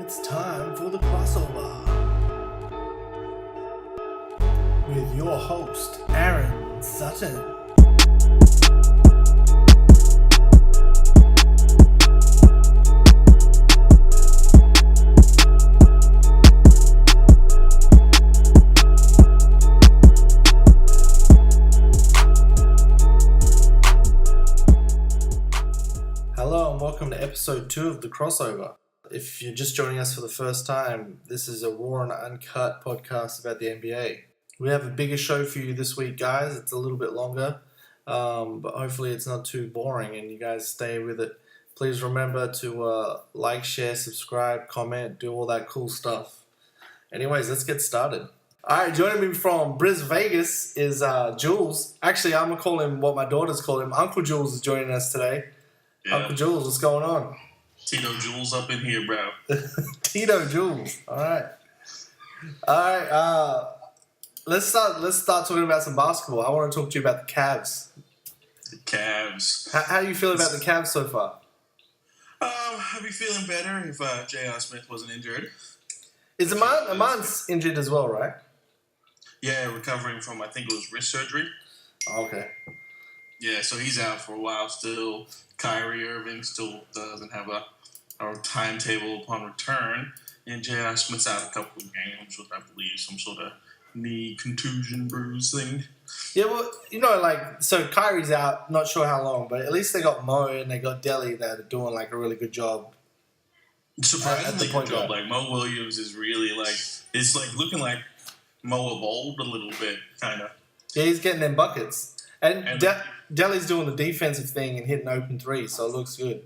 It's time for the crossover with your host, Aaron Sutton. Hello and welcome to episode 2 of the crossover. If you're just joining us for the first time, this is a raw and uncut podcast about the NBA. We have a bigger show for you this week, guys. It's a little bit longer, but hopefully it's not too boring and you guys stay with it. Please remember to like, share, subscribe, comment, do all that cool stuff. Anyways, let's get started. All right, joining me from Bris Vegas is Julz. Actually, I'm going to call him what my daughters call him. Uncle Julz is joining us today. Yeah. Uncle Julz, what's going on? Tito Julz up in here, bro. Tito Julz. All right. Let's start talking about some basketball. I want to talk to you about the Cavs. The Cavs. How do you feel about the Cavs so far? I'd be feeling better if J.R. Smith wasn't injured. Is Amon's injured as well, right? Yeah, recovering from, I think it was wrist surgery. Okay. Yeah, so he's out for a while still. Kyrie Irving still doesn't have a timetable upon return. And J.R. Smith's out a couple of games with, I believe, some sort of knee contusion bruise thing. Yeah, well, so Kyrie's out, not sure how long, but at least they got Mo and they got Delly that are doing, a really good job. Surprisingly good job. Mo Williams is really, it's looking like Mo of old a little bit, kind of. Yeah, he's getting them buckets. And Delly's doing the defensive thing and hitting open threes, so it looks good.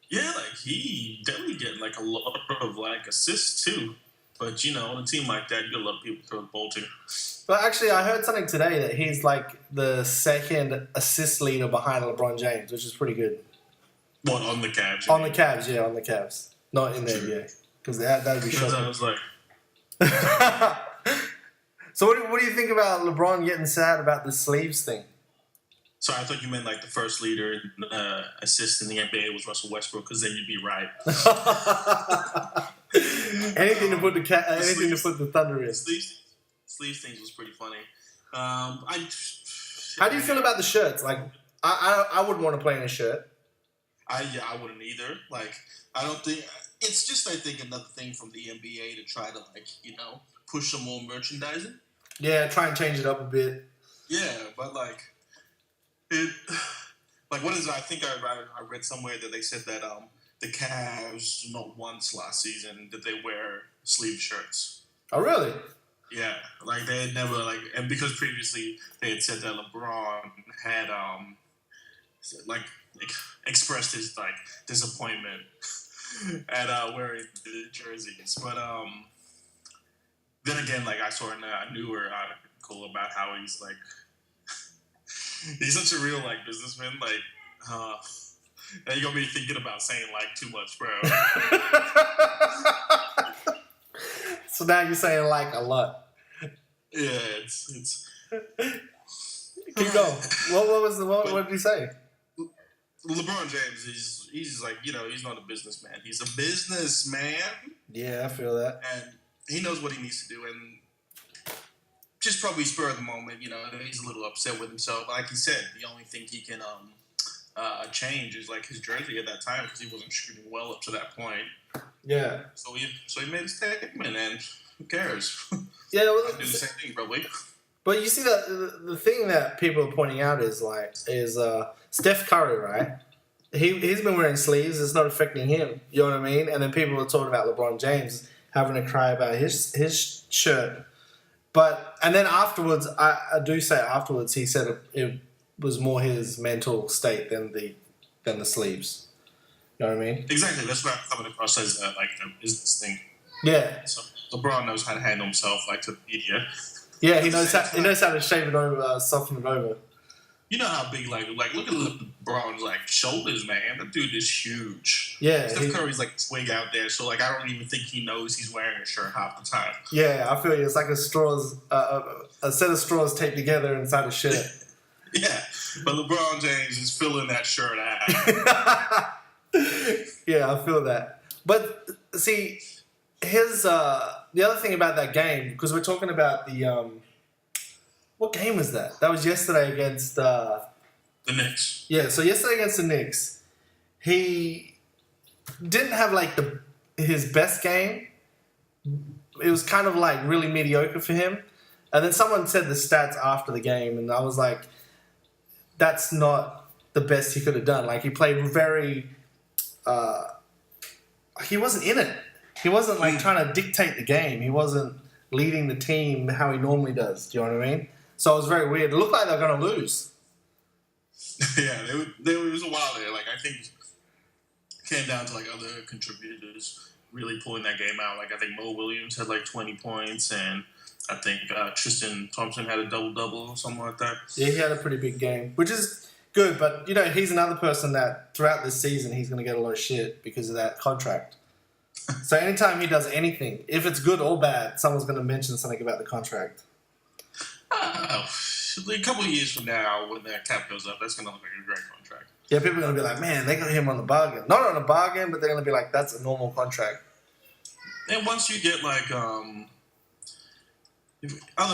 Yeah, Delly getting a lot of assists too. But on a team like that, you got a lot of people throw the ball to. But actually, I heard something today that he's the second assist leader behind LeBron James, which is pretty good. What, on the Cavs? On the Cavs, yeah, on the Cavs. Not in the NBA. Because that would be shocking. I was like... So what do you think about LeBron getting sad about the sleeves thing? Sorry, I thought you meant the first leader in assist in the NBA was Russell Westbrook, because then you'd be right. Anything to put the Thunder in. Sleeves things was pretty funny. How do you feel about the shirts? I wouldn't want to play in a shirt. I wouldn't either. I don't think it's just I think another thing from the NBA to try to push some more merchandising. Yeah, try and change it up a bit. Yeah, but what is it? I think I read somewhere that they said that the Cavs not once last season did they wear sleeve shirts. Oh really? Yeah, they had never and because previously they had said that LeBron had expressed his disappointment at wearing the jerseys, but then again I saw a newer article about how he's he's such a real businessman. And you got me thinking about saying too much, bro. So now you're saying a lot. Yeah, it's. Keep going. What did he say? LeBron James, he's he's not a businessman. He's a businessman. Yeah, I feel that. And he knows what he needs to do, and just probably spur of the moment, he's a little upset with himself. Like he said, the only thing he can change is his jersey at that time because he wasn't shooting well up to that point. Yeah. So he made a statement, and who cares? Yeah, well, I'll do the same thing probably. But you see that the thing that people are pointing out is Steph Curry, right? He's been wearing sleeves. It's not affecting him. You know what I mean? And then people are talking about LeBron James having to cry about his shirt. And then afterwards, I do say afterwards, he said it was more his mental state than the sleeves. You know what I mean? Exactly. That's what I'm coming across as the business thing. Yeah. So LeBron knows how to handle himself to the media. Yeah, he knows how to shave it over, soften it over. You know how big look at LeBron's shoulders, man. That dude is huge. Yeah. Steph Curry's swig out there, so I don't even think he knows he's wearing a shirt half the time. Yeah, I feel you. It's like a set of straws taped together inside a shirt. Yeah, but LeBron James is filling that shirt out. Yeah, I feel that. But see, the other thing about that game, because we're talking about the what game was that? That was yesterday against the Knicks. Yeah, so yesterday against the Knicks, he didn't have like his best game. It was kind of like really mediocre for him. And then someone said the stats after the game, and I was like, that's not the best he could have done. Like, he played very... he wasn't in it. He wasn't like trying to dictate the game. He wasn't leading the team how he normally does. Do you know what I mean? So it was very weird. It looked like they were going to lose. Yeah, there was a while there. Like, I think it came down to like other contributors really pulling that game out. Like, I think Mo Williams had like 20 points, and I think Tristan Thompson had a double-double or something like that. Yeah, he had a pretty big game, which is good. But, he's another person that throughout this season he's going to get a lot of shit because of that contract. So anytime he does anything, if it's good or bad, someone's going to mention something about the contract. A couple of years from now, when that cap goes up, that's going to look like a great contract. Yeah, people are going to be like, man, they got him on the bargain. Not on a bargain, but they're going to be like, that's a normal contract. And once you get like other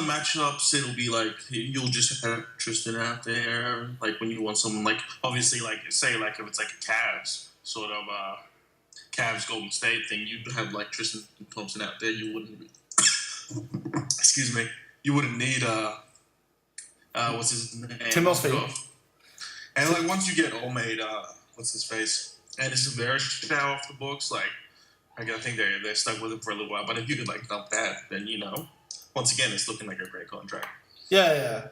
matchups, it'll be like you'll just have Tristan out there. Like when you want someone like obviously like say like if it's like a Cavs sort of Cavs Golden State thing, you'd have like Tristan Thompson out there. You wouldn't. Excuse me. You wouldn't need what's his name? Timothy. And like once you get Olmade, what's his face? And it's a very now off the books. Like I think they're stuck with him for a little while. But if you could like dump that, then once again, it's looking like a great contract. Yeah.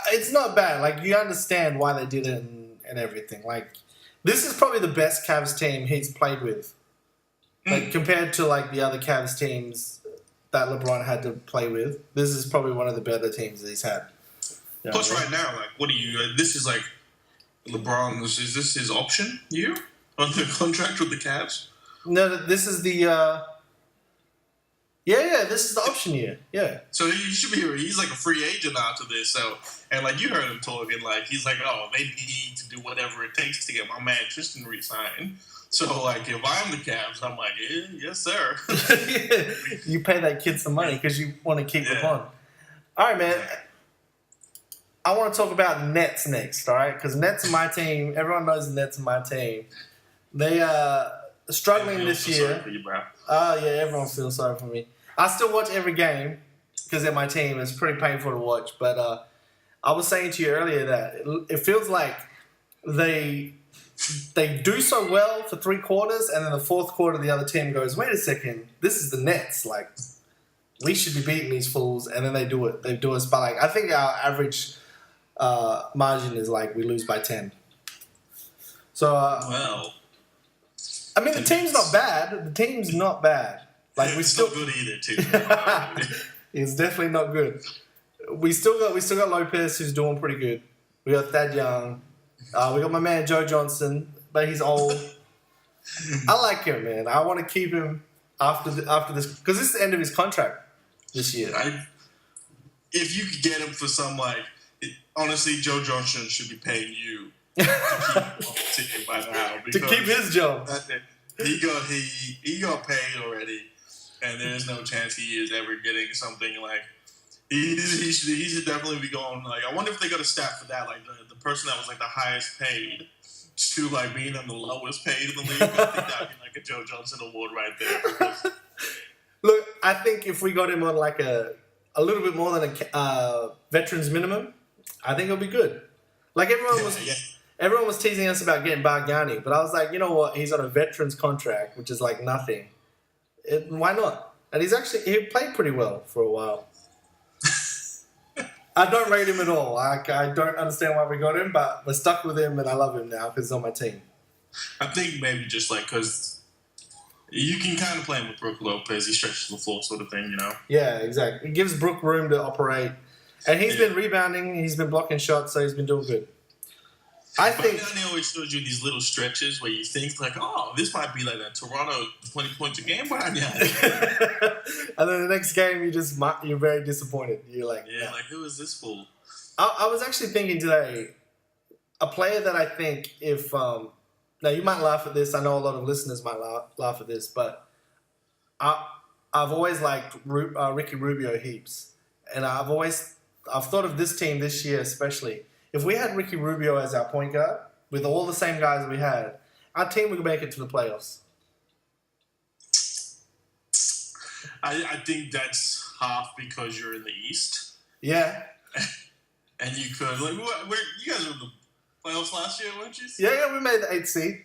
It's not bad. Like, you understand why they did it and everything. Like, this is probably the best Cavs team he's played with. Like, compared to, like, the other Cavs teams that LeBron had to play with, this is probably one of the better teams that he's had. Plus, right now, like, what do you... this is, like, LeBron... Is this his option year on the contract with the Cavs? No, this is the... Yeah, this is the option year. Yeah. So he should be here. He's like a free agent after this. So, and like you heard him talking, like he's like, oh, they need to do whatever it takes to get my man Tristan re-signed. So, like, if I'm the Cavs, I'm like, yeah, yes, sir. Yeah. You pay that kid some money because you want to keep him on. All right, man. I want to talk about Nets next, all right? Because Nets are my team. Everyone knows the Nets are my team. They are struggling this year. Sorry for you, bro. Yeah, everyone feels sorry for me. I still watch every game because they're my team. It's pretty painful to watch. But I was saying to you earlier that it feels like they do so well for 3 quarters, and then the 4th quarter the other team goes, wait a second, this is the Nets. Like, we should be beating these fools. And then they do it. They do us. But, like, I think our average margin is, like, we lose by 10. So, well... I mean, the team's not bad. The team's not bad. Like we still not good either, too. It's definitely not good. We still got Lopez, who's doing pretty good. We got Thad Young. We got my man Joe Johnson, but he's old. I like him, man. I want to keep him after this because this is the end of his contract this year. If you could get him for some honestly, Joe Johnson should be paying you. To keep by now to keep his job. He got paid already, and there's no chance he is ever getting something like he should definitely be going like. I wonder if they got a stat for that, like the person that was like the highest paid to like being on the lowest paid in the league. I think that'd be like a Joe Johnson award right there. Look, I think if we got him on like a little bit more than a veterans minimum, I think it'll be good. Like everyone was teasing us about getting Bargnani, but I was like, you know what? He's on a veterans contract, which is like nothing. Why not? And he played pretty well for a while. I don't rate him at all. I don't understand why we got him, but we're stuck with him, and I love him now because he's on my team. I think maybe just like because you can kind of play him with Brook Lopez. He stretches the floor sort of thing, Yeah, exactly. It gives Brook room to operate. And he's been rebounding. He's been blocking shots, so he's been doing good. I think Bargnani always shows you these little stretches where you think like, oh, this might be like a Toronto 20 points a game Bargnani. And then the next game, you're very disappointed. You're like, like who is this fool? I was actually thinking today, a player that I think if now you might laugh at this. I know a lot of listeners might laugh at this, but I've always liked Ricky Rubio heaps, and I've thought of this team this year especially. If we had Ricky Rubio as our point guard with all the same guys we had, our team would make it to the playoffs. I think that's half because you're in the East. Yeah. And you could you guys were in the playoffs last year, weren't you? Yeah, we made the 8th seed.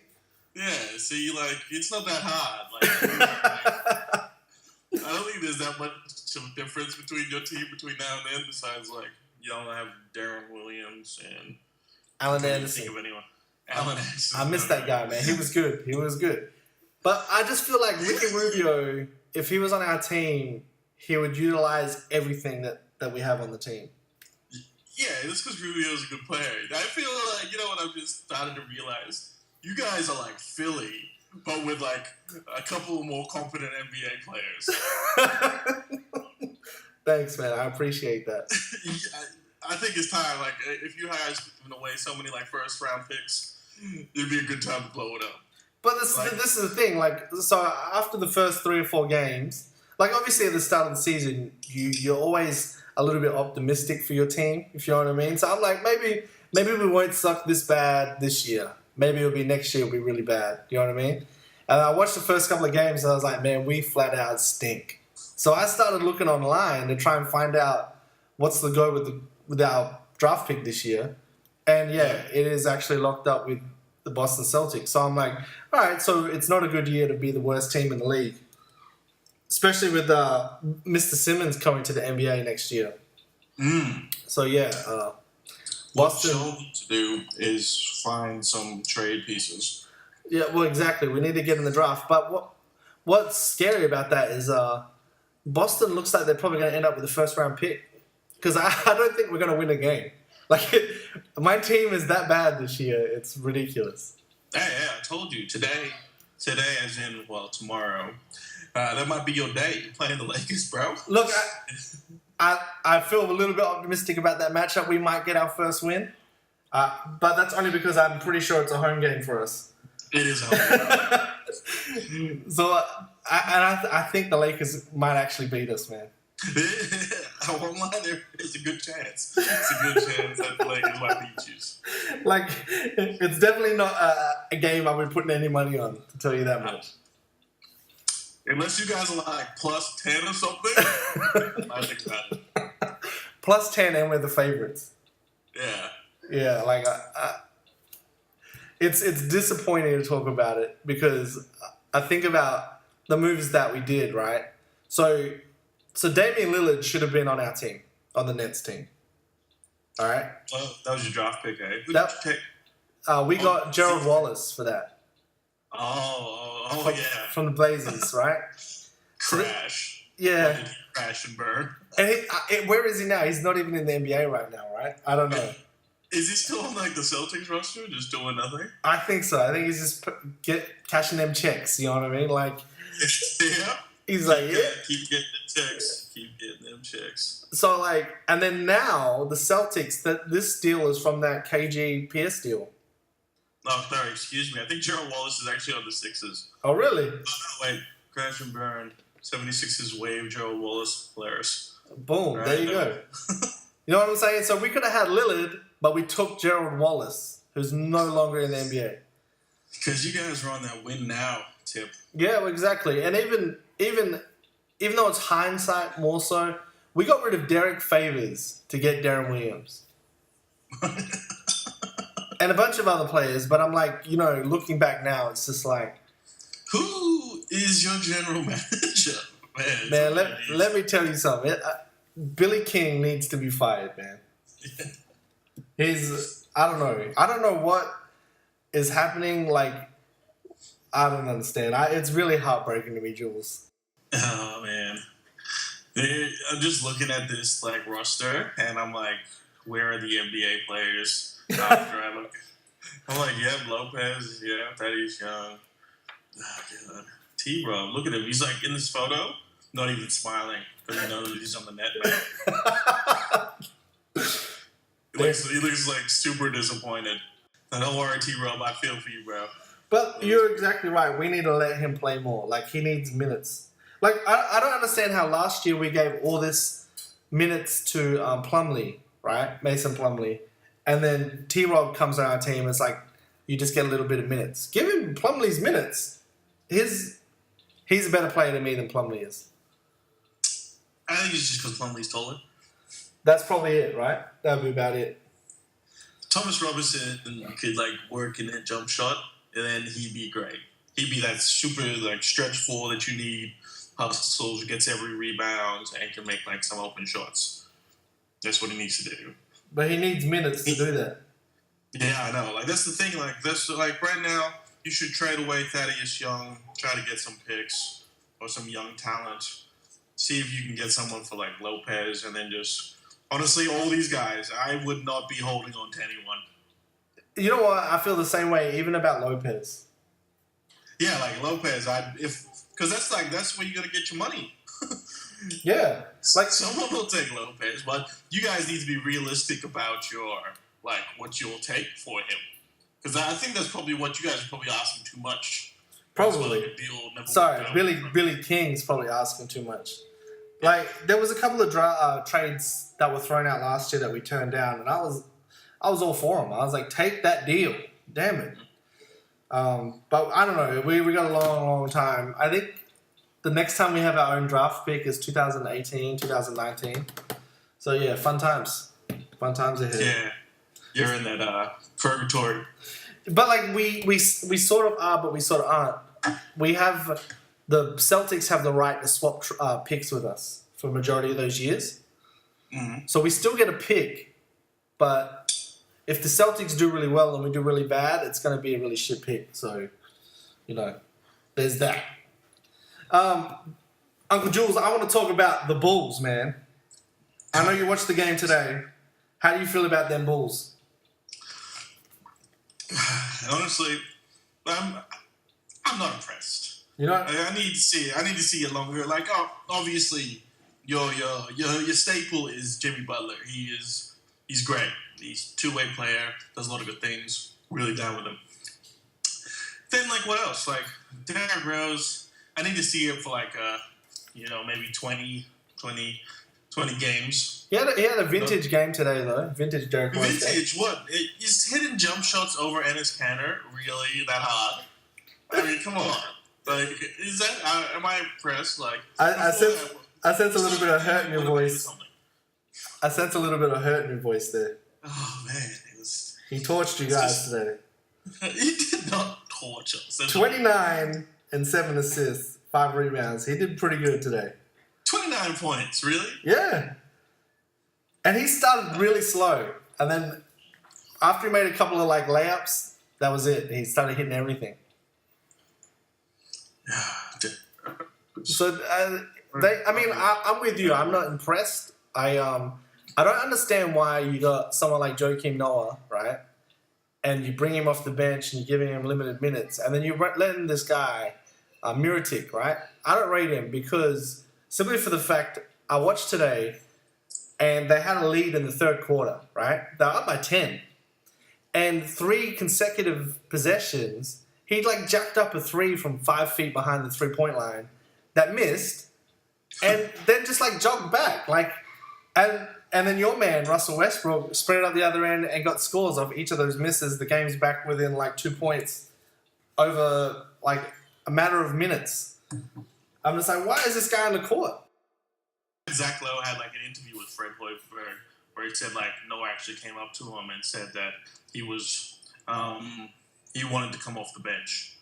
Yeah, see, it's not that hard. I don't think there's that much of a difference between your team between now and then. Besides, you don't have Darren Williams and Alan I can't Anderson. think of anyone. Alan Anderson. I missed that guy, man. He was good. But I just feel like Ricky Rubio, if he was on our team, he would utilize everything that we have on the team. Yeah, that's because Rubio's a good player. I feel like, what I've just started to realize? You guys are like Philly, but with a couple more competent NBA players. Thanks, man. I appreciate that. I think it's time. If you guys giving away so many first round picks, it'd be a good time to blow it up. But this is the thing. So after the first 3 or 4 games, obviously at the start of the season, you're always a little bit optimistic for your team, if you know what I mean. So I'm like, maybe we won't suck this bad this year. Maybe it'll be next year. It'll be really bad. You know what I mean? And I watched the first couple of games and I was like, man, we flat out stink. So I started looking online to try and find out what's the go with our draft pick this year. And yeah, it is actually locked up with the Boston Celtics. So I'm like, all right, so it's not a good year to be the worst team in the league. Especially with Mr. Simmons coming to the NBA next year. So yeah, Boston. What we need to do is find some trade pieces. Yeah, well, exactly. We need to get in the draft. But what's scary about that is Boston looks like they're probably going to end up with a first-round pick. Because I don't think we're going to win a game. My team is that bad this year. It's ridiculous. Yeah, I told you. Today as in, tomorrow, that might be your day. You're playing the Lakers, bro. Look, I feel a little bit optimistic about that matchup. We might get our first win. But that's only because I'm pretty sure it's a home game for us. It is a home game. So, I think the Lakers might actually beat us, man. I won't lie, there's a good chance. It's a good chance that the Lakers might beat you. It's definitely not a game I'll be putting any money on, to tell you that much. Unless you guys are plus 10 or something, I think about it. Plus 10 and we're the favorites. Yeah. Yeah, it's disappointing to talk about it because I think about the moves that we did, right? So Damian Lillard should have been on our team, on the Nets team. All right? Oh, that was your draft pick, eh? Who That- did you take? We got Gerald Wallace for that. Oh, yeah. From the Blazers, right? Crash. Yeah. Or did he crash and burn? And where is he now? He's not even in the NBA right now, right? I don't know. Is he still on the Celtics roster, just doing nothing? I think so. I think he's just cashing them checks. You know what I mean? Yeah. He's like, yeah. Keep getting the checks. Keep getting them checks. So and then now the Celtics. This deal is from that KG Pierce deal. Oh, sorry. Excuse me. I think Gerald Wallace is actually on the Sixers. Oh, really? Oh, no, wait. Crash and burn. 76ers wave Gerald Wallace players. Boom. Right, there you go. You know what I'm saying? So we could have had Lillard, but we took Gerald Wallace, who's no longer in the NBA. Because you guys are on that win now tip. Yeah, well, exactly. And even though it's hindsight more so, we got rid of Derek Favors to get Darren Williams. And a bunch of other players, but I'm looking back now, it's just who is your general manager? Man, let me tell you something. Billy King needs to be fired, man. I don't know what is happening. I don't understand. It's really heartbreaking to me, Julz. Oh, man. I'm just looking at this, roster, and I'm like, where are the NBA players? After I'm like, yeah, Lopez, yeah, Thaddeus Young. Oh, God. T-Rob, look at him. He's, in this photo, not even smiling, because he knows he's on the net now. He looks super disappointed. Now, don't worry, T-Rob, I feel for you, bro. But you're exactly right. We need to let him play more. He needs minutes. Like, I don't understand how last year we gave all this minutes to Plumlee, right? Mason Plumlee. And then T-Rob comes on our team and it's like, you just get a little bit of minutes. Give him Plumlee's minutes. He's a better player to me than Plumlee is. I think it's just because Plumlee's taller. That's probably it, right? That would be about it. Thomas Robinson could work in that jump shot, and then he'd be great. He'd be that super stretch four that you need. Hustles, gets every rebound, and can make some open shots. That's what he needs to do. But he needs minutes to do that. Yeah, I know. That's the thing. Right now, you should trade away Thaddeus Young, try to get some picks or some young talent. See if you can get someone for Lopez, and then just honestly, all these guys, I would not be holding on to anyone. You know what? I feel the same way, even about Lopez. Yeah, Lopez, because that's where you're gonna get your money. Yeah, someone will take Lopez, but you guys need to be realistic about your what you'll take for him, because I think that's probably what you guys are probably asking too much. Probably. Sorry, Billy King's probably asking too much. There was a couple of trades that were thrown out last year that we turned down, and I was all for them. I was like, take that deal, damn it. But I don't know. We got a long time. I think the next time we have our own draft pick is 2018, 2019. So yeah, fun times ahead. Yeah, you're in that purgatory. But we sort of are, but we sort of aren't. We have the Celtics have the right to swap picks with us for a majority of those years. Mm-hmm. So we still get a pick, but if the Celtics do really well and we do really bad, it's going to be a really shit pick. So, there's that. Uncle Julz, I want to talk about the Bulls, man. I know you watched the game today. How do you feel about them Bulls? Honestly, I'm not impressed. You know, I need to see it longer. Obviously, your staple is Jimmy Butler. He's great. He's a two-way player. Does a lot of good things. Really down with him. Then what else? Derrick Rose. I need to see him for maybe 20 games. He had a vintage game today though. Vintage Derrick Rose. Vintage what? Is hitting jump shots over Enes Kanter really that hard? I mean, come on. Is that? Am I impressed? I sense a little bit of hurt in your voice. I sense a little bit of hurt in your voice there. Oh man, he torched you guys today. He did not torch us. 29 and 7 assists, 5 rebounds. He did pretty good today. 29 points, really? Yeah. And he started really slow, and then after he made a couple of layups, that was it. He started hitting everything. So I'm with you. I'm not impressed. I don't understand why you got someone like Joakim Noah, right? And you bring him off the bench and you're giving him limited minutes, and then you're letting this guy, Mirotic, right? I don't rate him because simply for the fact I watched today, and they had a lead in the third quarter, right? They were up by 10, and 3 consecutive possessions, he jacked up a 3 from 5 feet behind the 3-point line that missed, and then just jogged back, and then your man Russell Westbrook spread it up the other end and got scores off each of those misses. The game's back within 2 points over a matter of minutes. I'm just why is this guy on the court? Zach Lowe had an interview with Fred Hoiberg where he said Noah actually came up to him and said that he was he wanted to come off the bench.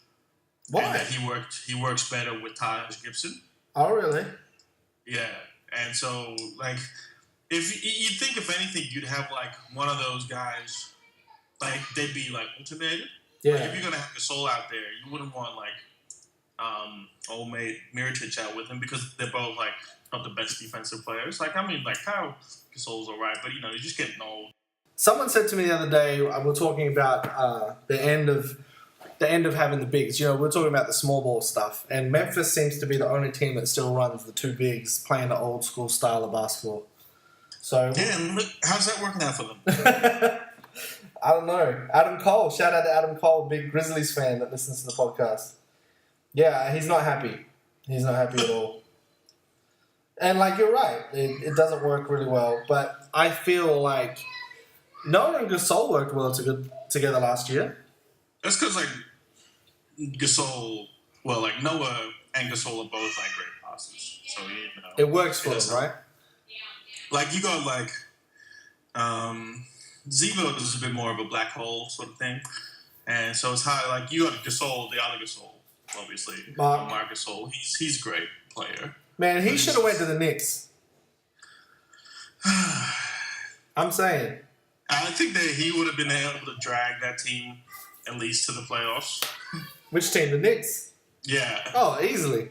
Why? And that he works better with Taj Gibson. Oh really? Yeah, and so if you think if anything you'd have one of those guys they'd be ultimated. Yeah. If you're gonna have Gasol out there, you wouldn't want old mate Mirotic out with him because they're both not the best defensive players. Kyle Gasol's alright, but he's just getting old. Someone said to me the other day, we're talking about the end of having the bigs. We're talking about the small ball stuff, and Memphis seems to be the only team that still runs the 2 bigs, playing the old school style of basketball. So yeah, and look, how's that working out for them? I don't know. Adam Cole, shout out to Adam Cole, big Grizzlies fan that listens to the podcast. Yeah, he's not happy. He's not happy at all. And like you're right, it doesn't work really well. But I feel like Noah and Gasol worked well together last year. That's because like Gasol, well, like Noah and Gasol are both like great passes, so you know it works for them, right? Like you got like Zebo is a bit more of a black hole sort of thing, and so it's high. Like you got Gasol, the other Gasol, obviously, Marc Gasol. He's a great player. Man, he should have went to the Knicks. I'm saying. I think that he would have been able to drag that team at least to the playoffs. Which team? The Knicks? Yeah. Oh, easily.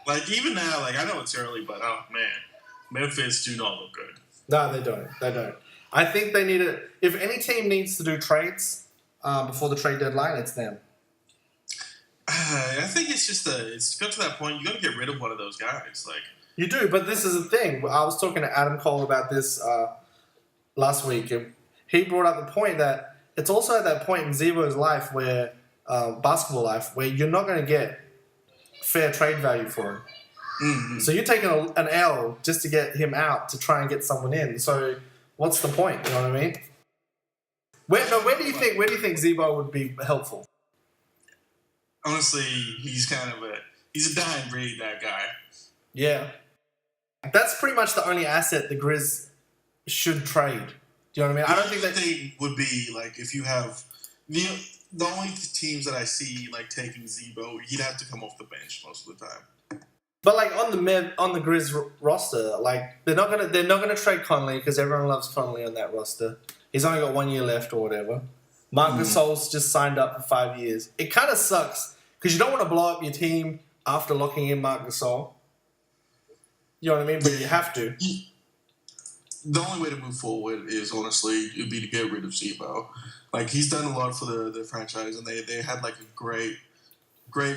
Like, even now, like, I know it's early, but, oh, man. Memphis do not look good. No, they don't. They don't. I think they need to... If any team needs to do trades before the trade deadline, it's them. I think it's just it's got to that point, you got to get rid of one of those guys. Like you do, but this is the thing. I was talking to Adam Cole about this last week, and he brought up the point that it's also at that point in Zebo's life where, basketball life, where you're not going to get fair trade value for him. Mm-hmm. So you're taking an L just to get him out to try and get someone in. So what's the point? You know what I mean? Where do you think Zebo would be helpful? Honestly, he's kind of he's a dying breed, that guy. Yeah. That's pretty much the only asset the Grizz should trade. Do you know what I mean? I don't think that thing would be like if you have the only teams that I see like taking Zebo, he'd have to come off the bench most of the time. But like on the Grizz roster, like they're not gonna trade Conley because everyone loves Conley on that roster. He's only got 1 year left or whatever. Marc Gasol's just signed up for 5 years. It kind of sucks. Because you don't want to blow up your team after locking in Marc Gasol. You know what I mean? But you have to. The only way to move forward is, honestly, it'd be to get rid of Zebo. Like, he's done a lot for the franchise, and they had, like, a great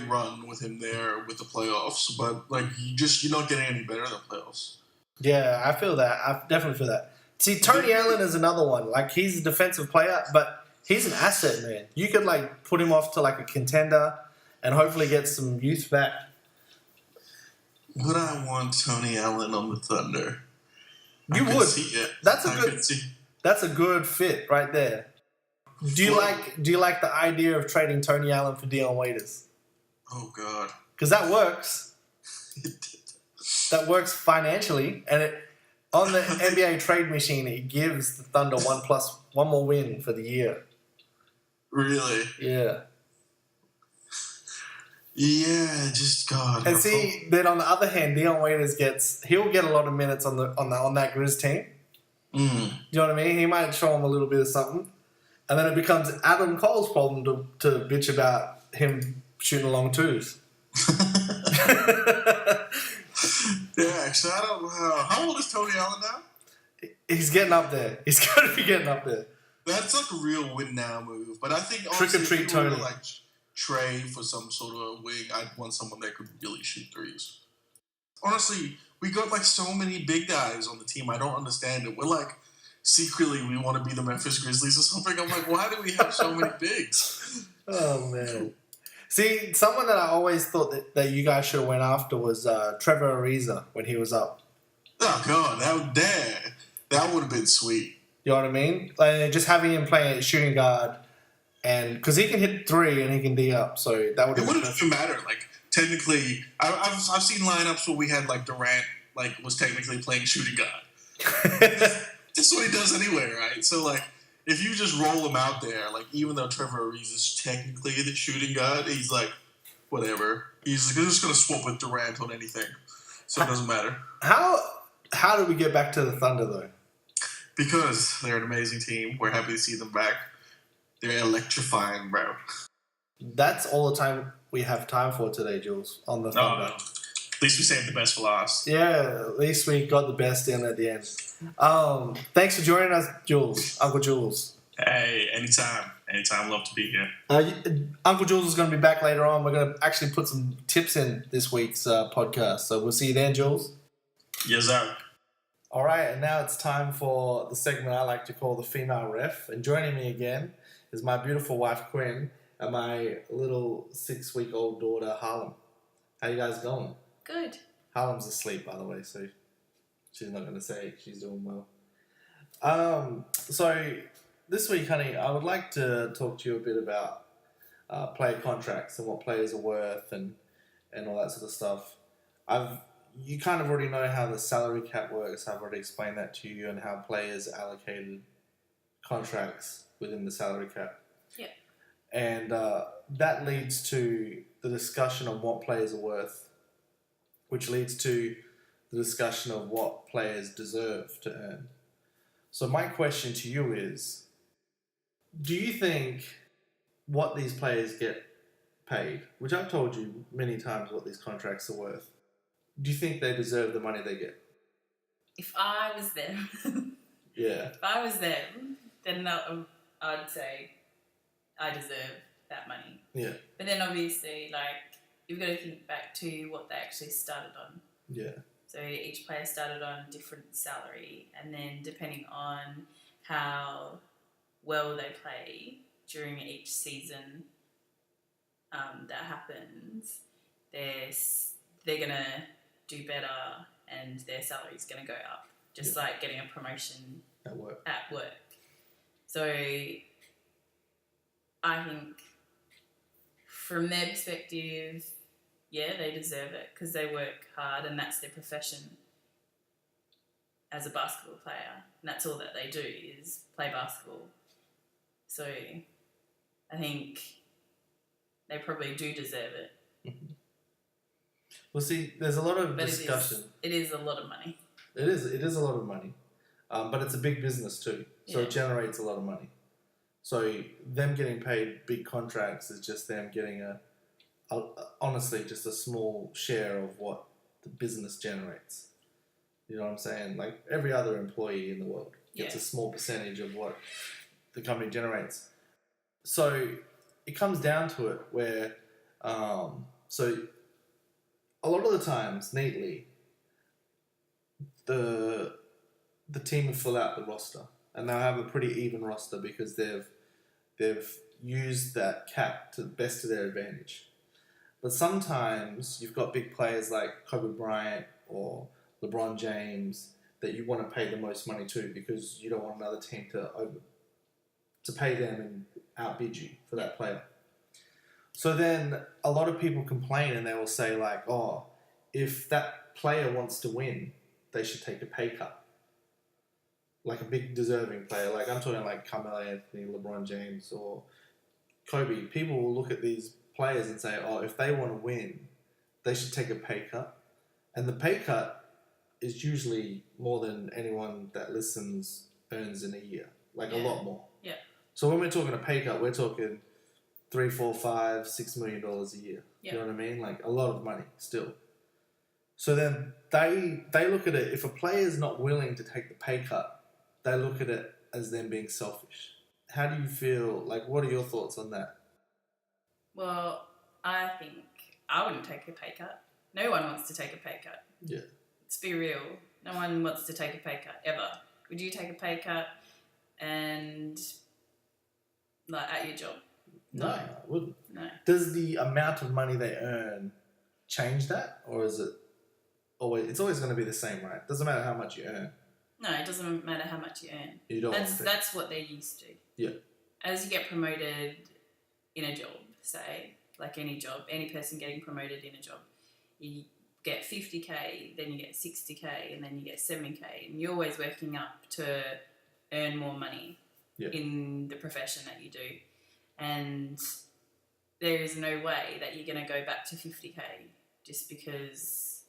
run with him there with the playoffs. But, like, you're not getting any better than playoffs. Yeah, I feel that. I definitely feel that. See, Tony Allen is another one. Like, he's a defensive player, but he's an asset, man. You could, like, put him off to, like, a contender and hopefully get some youth back. Would I want Tony Allen on the Thunder? You would. That's a good fit right there. Do you like the idea of trading Tony Allen for Dion Waiters? Oh God. Because that works. That works financially, and on the NBA trade machine, it gives the Thunder one more win for the year. Really? Yeah. Yeah, just God. And see, then on the other hand, Dion Waiters he'll get a lot of minutes on that Grizz team. Mm. You know what I mean? He might show him a little bit of something, and then it becomes Adam Cole's problem to bitch about him shooting long twos. Yeah, so I don't know how old is Tony Allen now? He's getting up there. He's got to be getting up there. That's like a real win now move, but I think trick or treat Tony. Trade for some sort of wing, I'd want someone that could really shoot threes. Honestly, we got like so many big guys on the team. I don't understand it. We're like secretly we want to be the Memphis Grizzlies or something. I'm like, why do we have so many bigs? Oh man. See, someone that I always thought that you guys should have went after was Trevor Ariza when he was up. Oh God, that would have been sweet. You know what I mean? Like, just having him play shooting guard. And because he can hit three and he can D up, so that would. It wouldn't even matter. Like technically, I've seen lineups where we had like Durant was technically playing shooting guard. That's what he does anyway, right? So like, if you just roll him out there, like even though Trevor Ariza is technically the shooting guard, he's like whatever. He's just gonna swap with Durant on anything, so it doesn't matter. How do we get back to the Thunder though? Because they're an amazing team. We're happy to see them back. They're electrifying, bro. That's all the time we have time for today, Jules, on the Thunder. No. At least we saved the best for last. Yeah, at least we got the best in at the end. Thanks for joining us, Julz, Uncle Julz. Hey, anytime. Anytime, love to be here. Uncle Julz is going to be back later on. We're going to actually put some tips in this week's podcast. So we'll see you then, Julz. Yes, sir. All right, and now it's time for the segment I like to call the Female Ref. And joining me again is my beautiful wife, Quinn, and my little 6-week-old daughter, Harlem. How you guys going? Good. Harlem's asleep, by the way, so she's not going to say she's doing well. So this week, honey, I would like to talk to you a bit about player contracts and what players are worth and all that sort of stuff. You kind of already know how the salary cap works. I've already explained that to you and how players are allocated contracts within the salary cap. Yeah. And that leads to the discussion of what players are worth, which leads to the discussion of what players deserve to earn. So my question to you is, do you think what these players get paid, which I've told you many times what these contracts are worth, do you think they deserve the money they get? If I was them, Yeah. if I was them, then I'd say I deserve that money. Yeah. But then obviously, like, you've got to think back to what they actually started on. Yeah. So each player started on a different salary, and then depending on how well they play during each season that happens, they're going to do better and their salary's going to go up, just like getting a promotion At work. So I think from their perspective, yeah, they deserve it because they work hard and that's their profession as a basketball player. And that's all that they do is play basketball. So I think they probably do deserve it. Mm-hmm. Well, see, there's a lot of discussion. It is a lot of money. It is a lot of money. But it's a big business too. So it generates a lot of money. So them getting paid big contracts is just them getting honestly, just a small share of what the business generates. You know what I'm saying? Like every other employee in the world gets a small percentage of what the company generates. So it comes down to it where, so a lot of the times, neatly, the team will fill out the roster and they'll have a pretty even roster because they've used that cap to the best of their advantage. But sometimes you've got big players like Kobe Bryant or LeBron James that you want to pay the most money to because you don't want another team to pay them and outbid you for that player. So then a lot of people complain and they will say like, oh, if that player wants to win, they should take a pay cut. Like a big deserving player. Like I'm talking like Carmelo Anthony, LeBron James or Kobe. People will look at these players and say, oh, if they want to win, they should take a pay cut. And the pay cut is usually more than anyone that listens earns in a year. Like a lot more. Yeah. So when we're talking a pay cut, we're talking $3, $4, $5, $6 million a year. Yeah. You know what I mean? Like a lot of money still. So then they look at it, if a player is not willing to take the pay cut, they look at it as them being selfish. How do you feel? Like, what are your thoughts on that? Well, I think I wouldn't take a pay cut. No one wants to take a pay cut. Yeah. Let's be real. No one wants to take a pay cut, ever. Would you take a pay cut and, like, at your job? No, I wouldn't. No. Does the amount of money they earn change that? Or is it always... It's always going to be the same, right? Doesn't matter how much you earn. No, it doesn't matter how much you earn. You don't want to. That's what they're used to. Yeah. As you get promoted in a job, say, like any job, any person getting promoted in a job, you get 50k, then you get 60k, and then you get 70k, and you're always working up to earn more money in the profession that you do. And there is no way that you're going to go back to 50k just because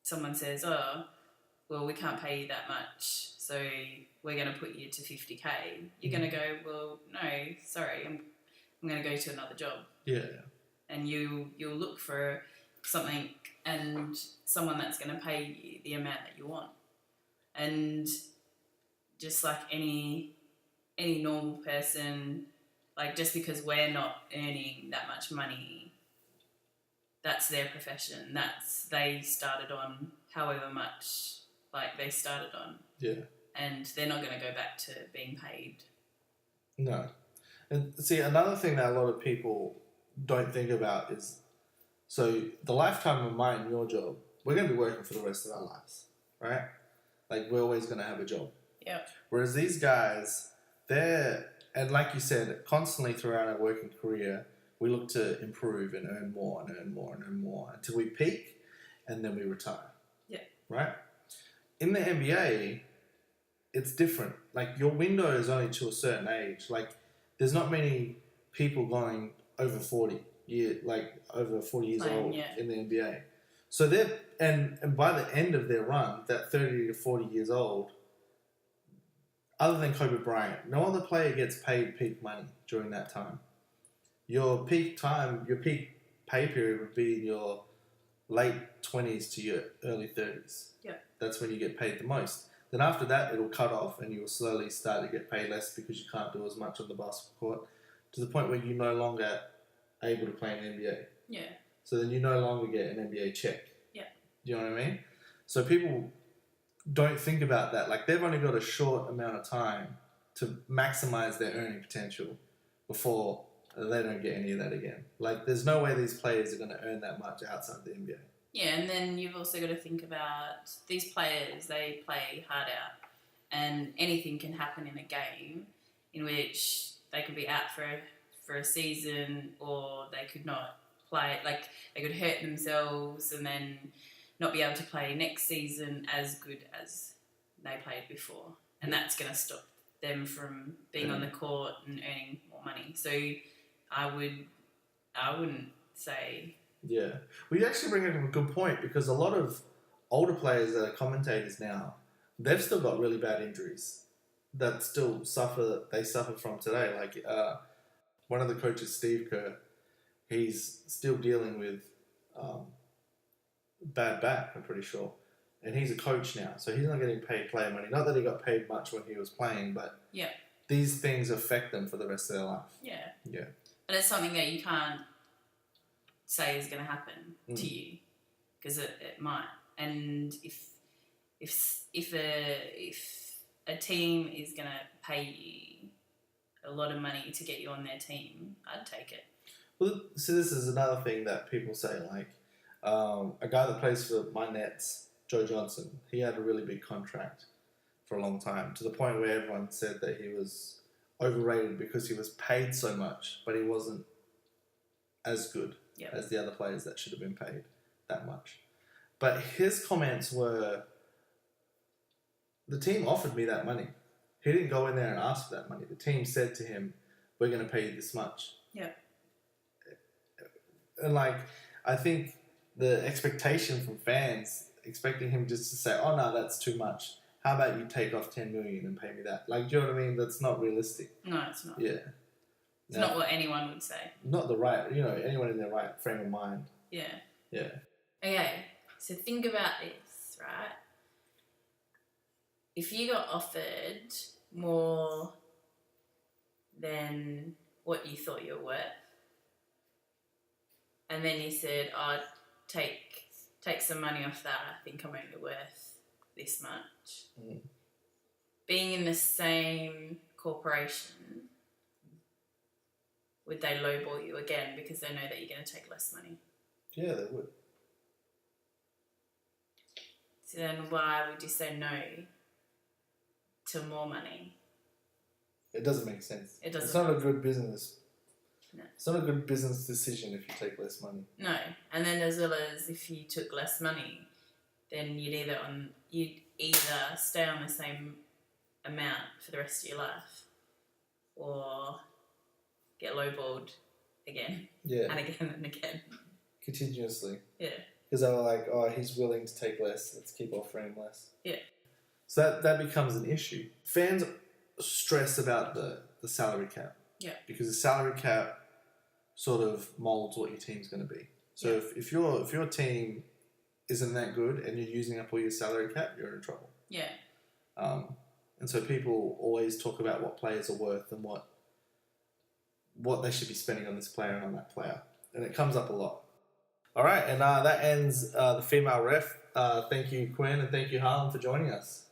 someone says, oh, well, we can't pay you that much, so we're going to put you to 50k. You're going to go, well, no, sorry, I'm going to go to another job. Yeah. And you'll look for something and someone that's going to pay you the amount that you want. And just like any normal person, like just because we're not earning that much money, that's their profession. They started on however much like they started on. Yeah. And they're not going to go back to being paid. No. And see, another thing that a lot of people don't think about is So the lifetime of mine and your job, we're going to be working for the rest of our lives, right? Like, we're always going to have a job. Yeah. Whereas these guys, and like you said, constantly throughout our working career, we look to improve and earn more and earn more and earn more until we peak and then we retire. Yeah. Right? In the NBA, it's different. Like, your window is only to a certain age. Like, there's not many people going over 40 years old in the NBA. So and by the end of their run, that 30 to 40 years old, other than Kobe Bryant, no other player gets paid peak money during that time. Your peak pay period would be in your late 20s to your early 30s. Yeah. That's when you get paid the most. Then after that, it'll cut off and you will slowly start to get paid less because you can't do as much on the basketball court, to the point where you're no longer able to play in the NBA. Yeah. So then you no longer get an NBA check. Yeah. Do you know what I mean? So people don't think about that. Like, they've only got a short amount of time to maximize their earning potential before they don't get any of that again. Like, there's no way these players are going to earn that much outside the NBA. Yeah, and then you've also got to think about these players, they play hard out, and anything can happen in a game in which they could be out for a season, or they could not play, like, they could hurt themselves and then not be able to play next season as good as they played before. And that's going to stop them from being on the court and earning more money. So I wouldn't say... Yeah. We actually bring up a good point, because a lot of older players that are commentators now, they've still got really bad injuries that still they suffer from today. Like, one of the coaches, Steve Kerr, he's still dealing with bad back, I'm pretty sure. And he's a coach now, so he's not getting paid player money. Not that he got paid much when he was playing, but these things affect them for the rest of their life. Yeah. Yeah. But it's something that you can't say is going to happen to you, because it might. And if a team is going to pay you a lot of money to get you on their team, I'd take it. Well, so this is another thing that people say, like, a guy that plays for my Nets, Joe Johnson, he had a really big contract for a long time, to the point where everyone said that he was overrated because he was paid so much, but he wasn't as good as the other players that should have been paid that much. But his comments were, the team offered me that money. He didn't go in there and ask for that money. The team said to him, we're going to pay you this much. Yeah. And, like, I think the expectation from fans, expecting him just to say, oh, no, that's too much. How about you take off $10 million and pay me that? Like, do you know what I mean? That's not realistic. No, it's not. Yeah. It's not what anyone would say. Not the right, anyone in their right frame of mind. Yeah. Yeah. Okay, so think about this, right? If you got offered more than what you thought you were worth, and then you said, oh, take some money off that, I think I'm only worth this much. Mm. Being in the same corporation, would they lowball you again because they know that you're going to take less money? Yeah, they would. So then why would you say no to more money? It doesn't make sense. It doesn't. It's not a good business. No. It's not a good business decision if you take less money. No. And then as well as if you took less money, then you'd either stay on the same amount for the rest of your life, or get lowballed again. Yeah. And again and again. Continuously. Yeah. Because they were like, oh, he's willing to take less, let's keep offering him less. Yeah. So that becomes an issue. Fans stress about the salary cap. Yeah. Because the salary cap sort of molds what your team's going to be. So if your team isn't that good and you're using up all your salary cap, you're in trouble. Yeah. And so people always talk about what players are worth and what they should be spending on this player and on that player. And it comes up a lot. All right, and that ends the female ref. Thank you, Quinn, and thank you, Harlan, for joining us.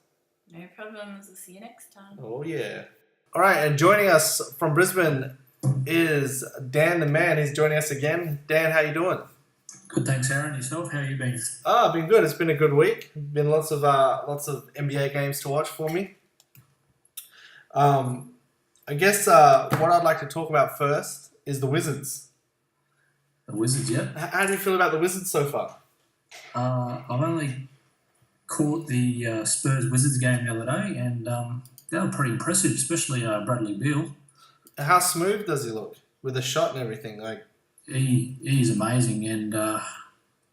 No problems. We'll see you next time. Oh, yeah. All right, and joining us from Brisbane is Dan the Man. He's joining us again. Dan, how you doing? Good, thanks, Aaron. Yourself? How you been? Been good. It's been a good week. Been lots of NBA games to watch for me. I guess what I'd like to talk about first is the Wizards. The Wizards, yeah. How do you feel about the Wizards so far? I've only caught the Spurs-Wizards game the other day, and they were pretty impressive, especially Bradley Beal. How smooth does he look with the shot and everything? He's amazing, and they're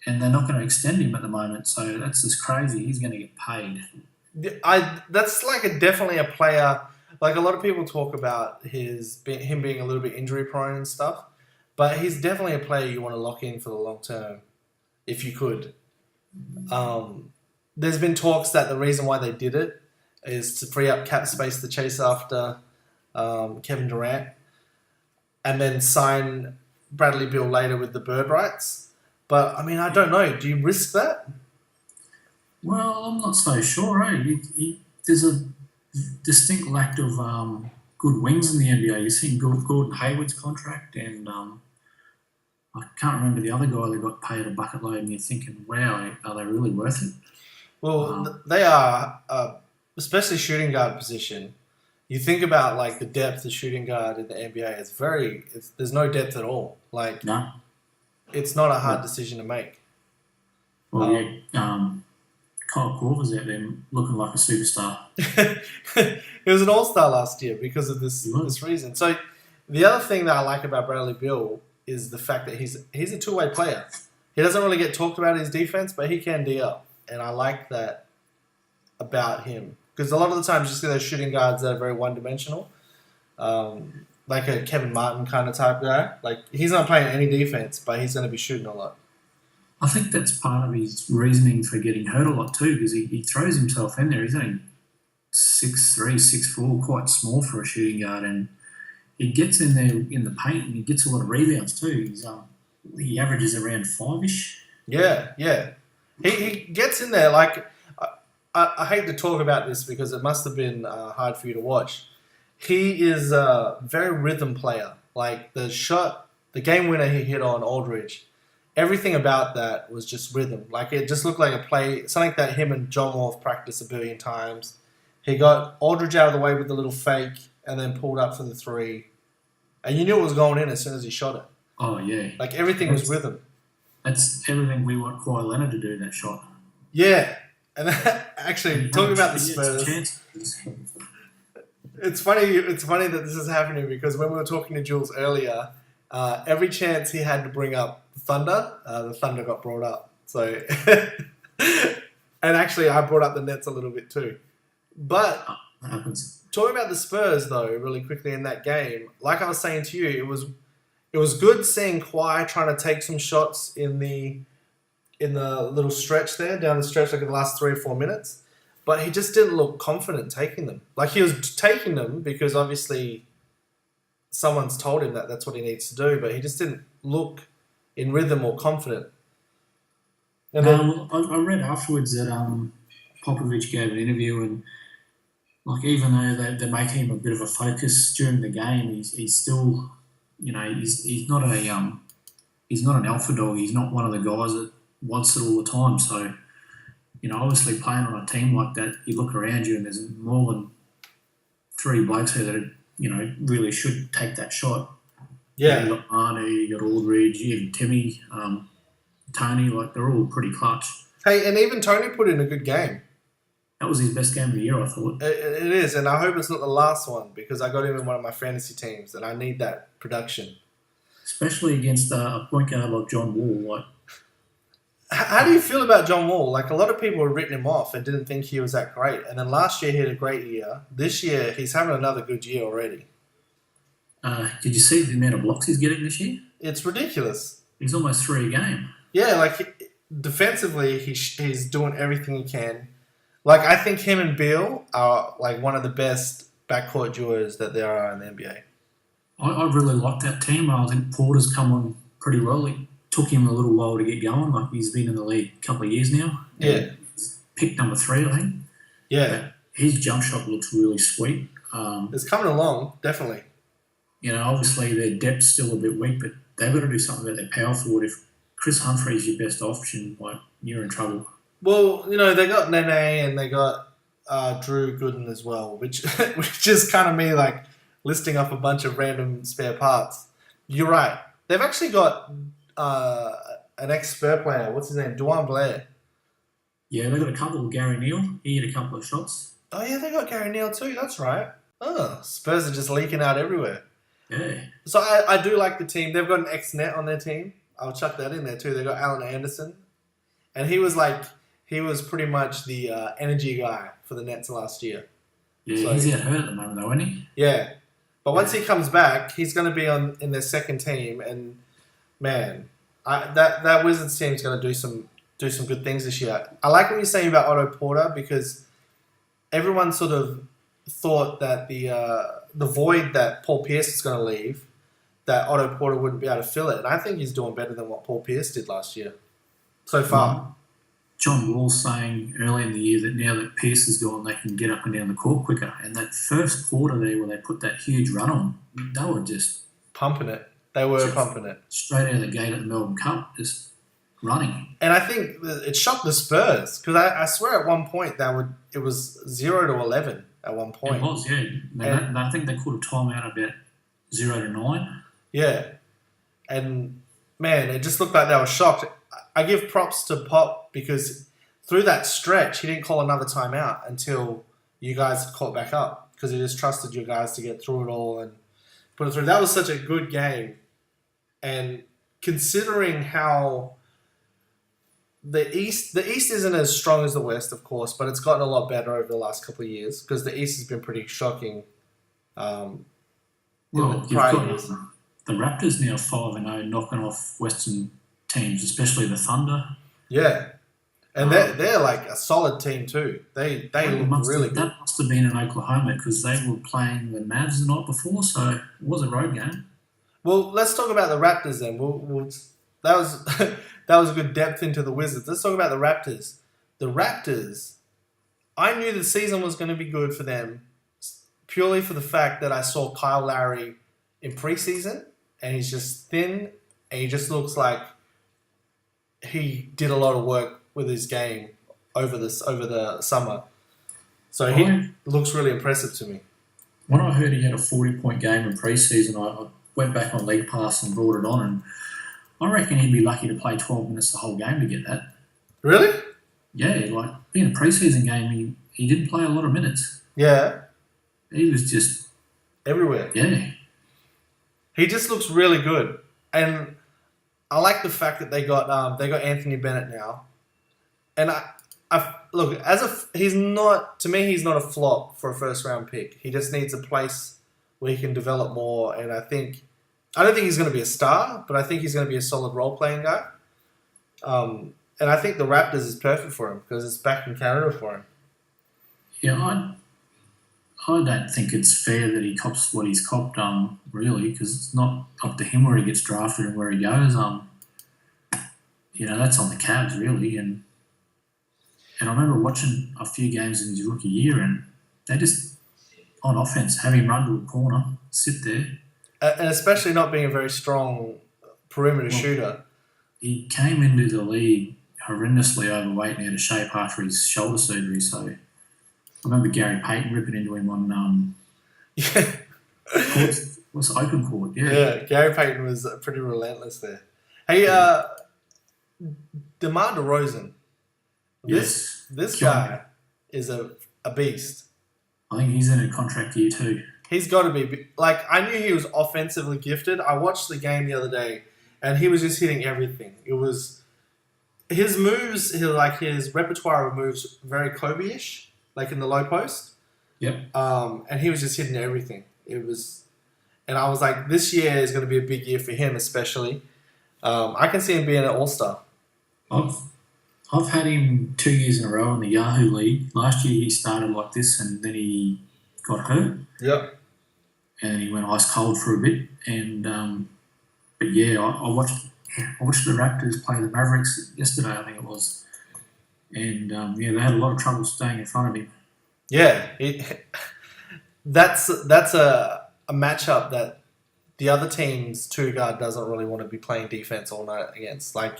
not going to extend him at the moment, so that's just crazy. He's going to get paid. That's definitely a player. Like, a lot of people talk about him being a little bit injury prone and stuff, but he's definitely a player you want to lock in for the long term, if you could. There's been talks that the reason why they did it is to free up cap space to chase after Kevin Durant, and then sign Bradley Beal later with the bird rights. But, I mean, I don't know. Do you risk that? Well, I'm not so sure, there's a distinct lack of good wings in the NBA. You've seen Gordon Hayward's contract, and I can't remember the other guy that got paid a bucket load, and you're thinking, wow, are they really worth it? Well, they are, especially shooting guard position. You think about, the depth of shooting guard in the NBA, there's no depth at all. No. It's not a hard decision to make. Well, Kyle Korver's out there looking like a superstar. He was an all-star last year because of this reason. So the other thing that I like about Bradley Beal is the fact that he's a two-way player. He doesn't really get talked about his defense, but he can D up. And I like that about him. Because a lot of the times you see those shooting guards that are very one-dimensional. Like a Kevin Martin kind of type guy. He's not playing any defense, but he's going to be shooting a lot. I think that's part of his reasoning for getting hurt a lot too, because he throws himself in there. He's only 6'3", 6'4", quite small for a shooting guard, and he gets in there in the paint and he gets a lot of rebounds too. He averages around 5-ish. Yeah. He gets in there. I hate to talk about this because it must have been hard for you to watch. He is a very rhythm player. The shot, the game winner he hit on Aldridge, everything about that was just rhythm. It just looked like a play, something that him and John Wall have practiced a billion times. He got Aldridge out of the way with the little fake and then pulled up for the three. And you knew it was going in as soon as he shot it. Oh, yeah. Everything was rhythm. That's everything we want Kawhi Leonard to do, that shot. Yeah. And actually, talking about the Spurs, it's funny that this is happening because when we were talking to Julz earlier, every chance he had to bring up the Thunder got brought up. So, and actually, I brought up the Nets a little bit too. But talking about the Spurs though, really quickly in that game, like I was saying to you, it was good seeing Kawhi trying to take some shots in the little stretch there, down the stretch, in the last 3 or 4 minutes. But he just didn't look confident taking them. He was taking them because obviously someone's told him that that's what he needs to do, but he just didn't look in rhythm or confident. And then, I read afterwards that Popovich gave an interview, and even though they're making him a bit of a focus during the game, he's still, he's not an alpha dog. He's not one of the guys that wants it all the time. So, obviously playing on a team like that, you look around you and there's more than 3 blokes here that really should take that shot. Yeah. You got Arnie, you got Aldridge, even Timmy, Tony, they're all pretty clutch. Hey, and even Tony put in a good game. That was his best game of the year, I thought. It is, and I hope it's not the last one because I got him in one of my fantasy teams and I need that production. Especially against a point guard like John Wall. How do you feel about John Wall? A lot of people were written him off and didn't think he was that great. And then last year he had a great year. This year he's having another good year already. Did you see the amount of blocks he's getting this year? It's ridiculous. He's almost 3 a game. Yeah, defensively he's doing everything he can. I think him and Beal are one of the best backcourt duos that there are in the NBA. I really like that team. I think Porter's come on pretty well. It took him a little while to get going. He's been in the league a couple of years now. Yeah. He's picked number 3, I think. Yeah. But his jump shot looks really sweet. It's coming along, definitely. Obviously their depth's still a bit weak, but they've got to do something about their power forward. If Chris Humphrey's your best option, like you're in trouble. Well, they got Nene and they got Drew Gooden as well, which is kind of me like listing off a bunch of random spare parts. You're right. They've actually got an ex-Spur player. What's his name? Duane Blair. Yeah, they got a couple of Gary Neal. He hit a couple of shots. Oh yeah, they got Gary Neal too. That's right. Oh, Spurs are just leaking out everywhere. Yeah. So I do like the team. They've got an ex-net on their team. I'll chuck that in there too. They got Alan Anderson, and he was pretty much the energy guy for the Nets last year. Yeah, So, he's out hurt at the moment though, isn't he? Yeah, but once he comes back, he's going to be in their second team, and man, that Wizards team is going to do some good things this year. I like what you're saying about Otto Porter because everyone sort of thought that the void that Paul Pierce is going to leave, that Otto Porter wouldn't be able to fill it. And I think he's doing better than what Paul Pierce did last year so far. John Wall saying early in the year that now that Pierce is gone, they can get up and down the court quicker. And that first quarter there where they put that huge run on, they were just... pumping it. They were pumping it. Straight out of the gate at the Melbourne Cup, just running. And I think it shocked the Spurs because I swear at one point it was 0-11 at one point. It was, yeah. I think they called a timeout about 0-9. Yeah. And, man, it just looked like they were shocked. I give props to Pop because through that stretch, he didn't call another timeout until you guys caught back up because he just trusted you guys to get through it all and put it through. That was such a good game. And considering how the East isn't as strong as the West, of course, but it's gotten a lot better over the last couple of years because the East has been pretty shocking. Well, you've got the Raptors now 5-0, knocking off Western teams, especially the Thunder. Yeah, and they're like a solid team too. They look really good. That must have been in Oklahoma because they were playing the Mavs the night before, so it was a road game. Well, let's talk about the Raptors then. That was that was a good depth into the Wizards. Let's talk about the Raptors. The Raptors, I knew the season was going to be good for them purely for the fact that I saw Kyle Lowry in preseason, and he's just thin, and he just looks like he did a lot of work with his game over the summer. So he looks really impressive to me. When I heard he had a 40-point game in preseason, I went back on League Pass and brought it on, and I reckon he'd be lucky to play 12 minutes the whole game to get that. Really? Yeah, like in a preseason game, he didn't play a lot of minutes. Yeah. He was just everywhere. Yeah. He just looks really good, and I like the fact that they got Anthony Bennett now, and I look he's not a flop for a first round pick. He just needs a place where he can develop more, and I don't think he's going to be a star, but I think he's going to be a solid role playing guy. And I think the Raptors is perfect for him because it's back in Canada for him. Yeah, I don't think it's fair that he cops what he's copped, really, because it's not up to him where he gets drafted and where he goes. That's on the Cavs, really. And I remember watching a few games in his rookie year, and they just, on offense, have him run to a corner, sit there. And especially not being a very strong perimeter shooter. He came into the league horrendously overweight and out of shape after his shoulder surgery, so... I remember Gary Payton ripping into him on what's open court, Yeah, Gary Payton was pretty relentless there. Hey, DeMar DeRozan. Yes. This guy is a beast. I think he's in a contract year too. He's got to be. Like, I knew he was offensively gifted. I watched the game the other day, and he was just hitting everything. It was... His moves, his repertoire of moves, very Kobe-ish. Like in the low post. Yep. And he was just hitting everything. And I was like, this year is going to be a big year for him, especially. I can see him being an all-star. I've had him 2 years in a row in the Yahoo League. Last year he started like this, and then he got hurt. Yep. And he went ice cold for a bit. And but yeah, I watched the Raptors play the Mavericks yesterday, I think it was. And, they had a lot of trouble staying in front of him. Yeah. That's a matchup that the other team's two guard doesn't really want to be playing defense all night against. Like,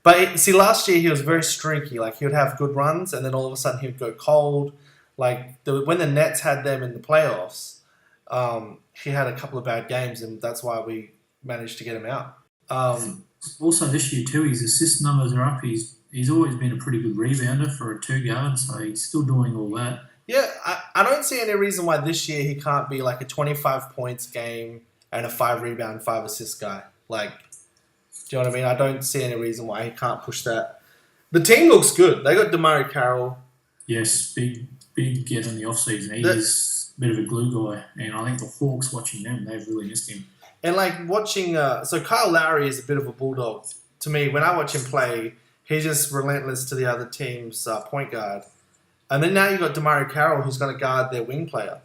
But see, last year he was very streaky. Like he would have good runs, and then all of a sudden he would go cold. Like when the Nets had them in the playoffs, he had a couple of bad games, and that's why we managed to get him out. Also this year too, his assist numbers are up. He's always been a pretty good rebounder for a 2-guard, so he's still doing all that. Yeah, I don't see any reason why this year he can't be like a 25 points game and a 5 rebound, 5 assist guy. Like, do you know what I mean? I don't see any reason why he can't push that. The team looks good. They got Damari Carroll. Yes, big get in the offseason. He's a bit of a glue guy, and I think the Hawks watching them, they've really missed him. And like watching, so Kyle Lowry is a bit of a bulldog to me. When I watch him play, he's just relentless to the other team's point guard. And then now you've got Damari Carroll, who's going to guard their wing player.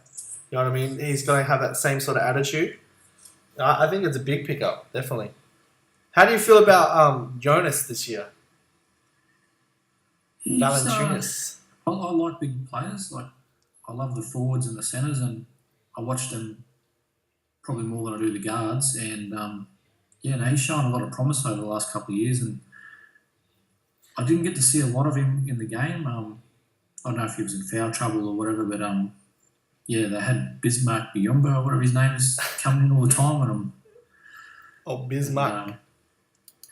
You know what I mean? He's going to have that same sort of attitude. I think it's a big pickup, definitely. How do you feel about Jonas this year? Valanciunas. I like big players. Like I love the forwards and the centers, and I watch them probably more than I do the guards. And he's shown a lot of promise over the last couple of years. And I didn't get to see a lot of him in the game. I don't know if he was in foul trouble or whatever, but they had Bismarck Biyombo or whatever his name is coming in all the time, and Bismarck.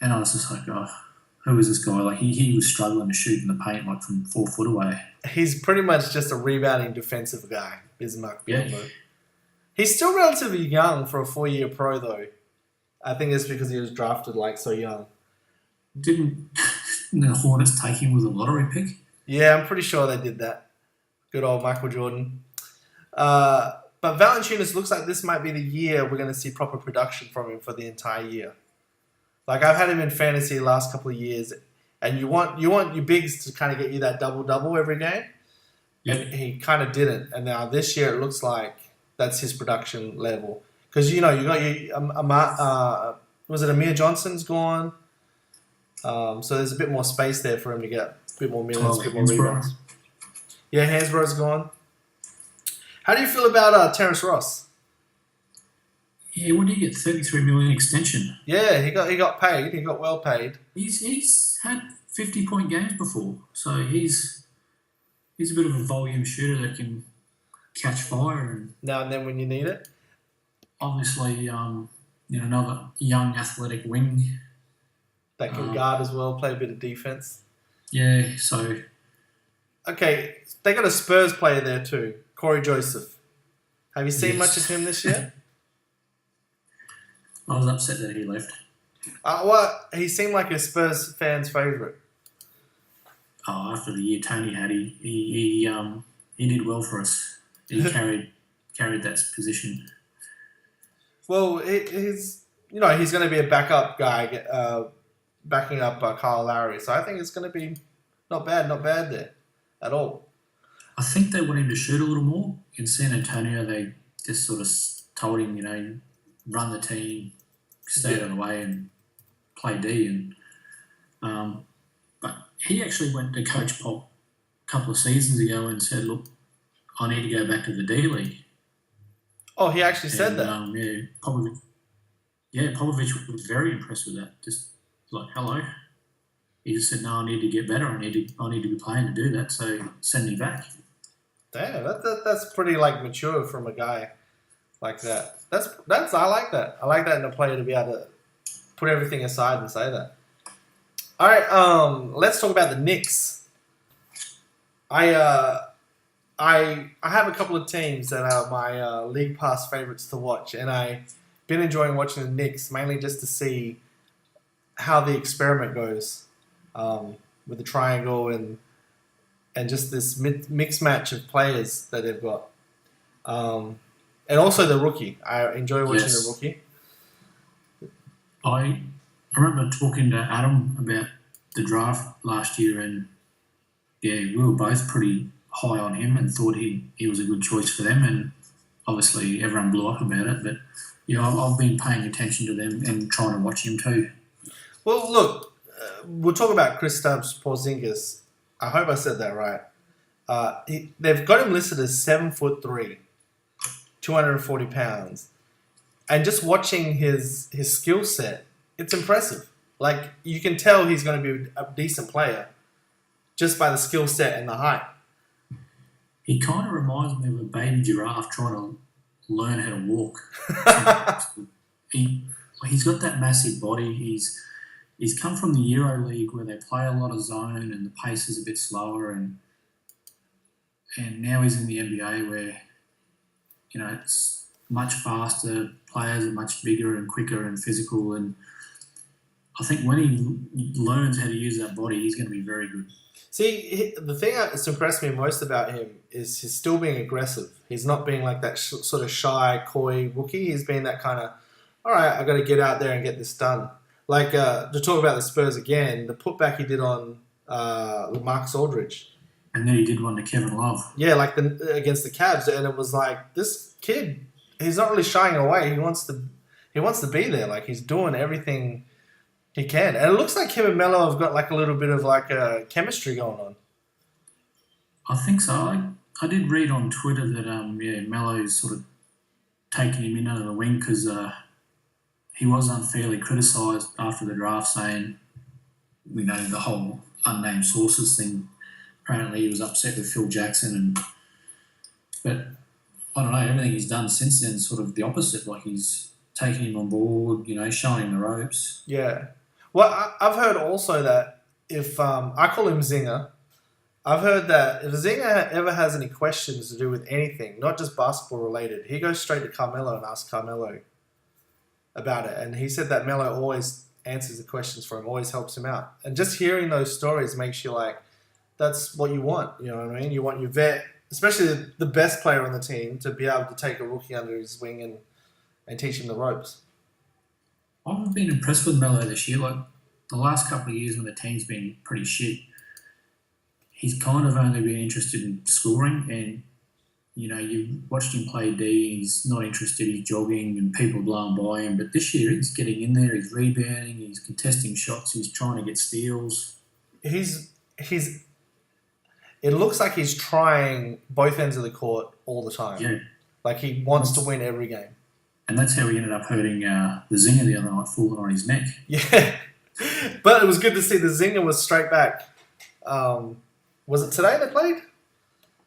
And I was just like, who is this guy? Like he was struggling to shoot in the paint like from 4 foot away. He's pretty much just a rebounding defensive guy, Bismarck Biyombo. Yeah. He's still relatively young for a 4-year pro, though. I think it's because he was drafted like so young. Didn't the Hornets take him with a lottery pick? Yeah, I'm pretty sure they did that. Good old Michael Jordan. But Valanciunas looks like this might be the year we're going to see proper production from him for the entire year. Like I've had him in fantasy the last couple of years, and you want your bigs to kind of get you that double every game, and he kind of didn't. And now this year it looks like that's his production level because you got your was it Amir Johnson's gone, so there's a bit more space there for him to get. A bit more minutes, a bit more rebounds. Yeah, Hansborough's gone. How do you feel about Terrence Ross? Yeah, what did he get? $33 million extension. Yeah, he got paid. He got well paid. He's had 50-point games before, so he's a bit of a volume shooter that can catch fire and now and then when you need it. Obviously, another young athletic wing that can guard as well, play a bit of defense. Yeah, so... Okay, they got a Spurs player there too, Corey Joseph. Have you seen much of him this year? I was upset that he left. He seemed like a Spurs fan's favourite. After the year Tony had, he did well for us. He carried that position. Well, he's going to be a backup guy, backing up Kyle Lowry. So I think it's going to be not bad there at all. I think they want him to shoot a little more. In San Antonio, they just sort of told him, run the team, stay out of the way and play D. But he actually went to Coach Pop a couple of seasons ago and said, look, I need to go back to the D League. Oh, he actually said that? Popovich was very impressed with that. Just like, hello. He just said, no, I need to get better. I need to be playing to do that, so send me back. Damn, that's pretty mature from a guy like that. That's I like that. I like that in a player to be able to put everything aside and say that. All right, let's talk about the Knicks. I have a couple of teams that are my league pass favorites to watch, and I've been enjoying watching the Knicks mainly just to see how the experiment goes with the triangle and just this mixed match of players that they've got. And also the rookie. I enjoy watching the rookie. I remember talking to Adam about the draft last year, and we were both pretty high on him and thought he was a good choice for them, and obviously everyone blew up about it, but I've been paying attention to them and trying to watch him too. Well, look, we'll talk about Kristaps Porzingis. I hope I said that right. They've got him listed as 7'3", 240 pounds. And just watching his skill set, it's impressive. Like, you can tell he's going to be a decent player just by the skill set and the height. He kind of reminds me of a baby giraffe trying to learn how to walk. He's got that massive body. He's come from the Euro League where they play a lot of zone and the pace is a bit slower, and now he's in the NBA where, you know, it's much faster, players are much bigger and quicker and physical, and I think when he learns how to use that body, he's going to be very good. See, the thing that's impressed me most about him is he's still being aggressive. He's not being like that sort of shy, coy rookie. He's being that kind of, all right, I got to get out there and get this done. Like, to talk about the Spurs again, the putback he did on Marcus Aldridge. And then he did one to Kevin Love. Yeah, like against the Cavs, and it was like, this kid, he's not really shying away. He wants to be there. Like, he's doing everything he can. And it looks like him and Melo have got like a little bit of like a chemistry going on. I think so. I did read on Twitter that Melo's sort of taking him in under the wing because he was unfairly criticised after the draft, saying, you know, the whole unnamed sources thing. Apparently he was upset with Phil Jackson, but I don't know, everything he's done since then is sort of the opposite. Like, he's taking him on board, you know, showing him the ropes. Yeah. Well, I've heard also that if I call him Zinger, I've heard that if Zinger ever has any questions to do with anything, not just basketball related, he goes straight to Carmelo and asks Carmelo about it. And he said that Melo always answers the questions for him, always helps him out. And just hearing those stories makes you like, that's what you want. You know what I mean? You want your vet, especially the best player on the team, to be able to take a rookie under his wing and teach him the ropes. I've been impressed with Melo this year. Like, the last couple of years when the team's been pretty shit, he's kind of only been interested in scoring, and, you know, you've watched him play D, he's not interested, he's jogging and people blowing by him. But this year he's getting in there, he's rebounding, he's contesting shots, he's trying to get steals. It looks like he's trying both ends of the court all the time. Yeah. Like, he wants to win every game. And that's how he ended up hurting the Zinger the other night, falling on his neck. Yeah. But it was good to see the Zinger was straight back. Was it today they played?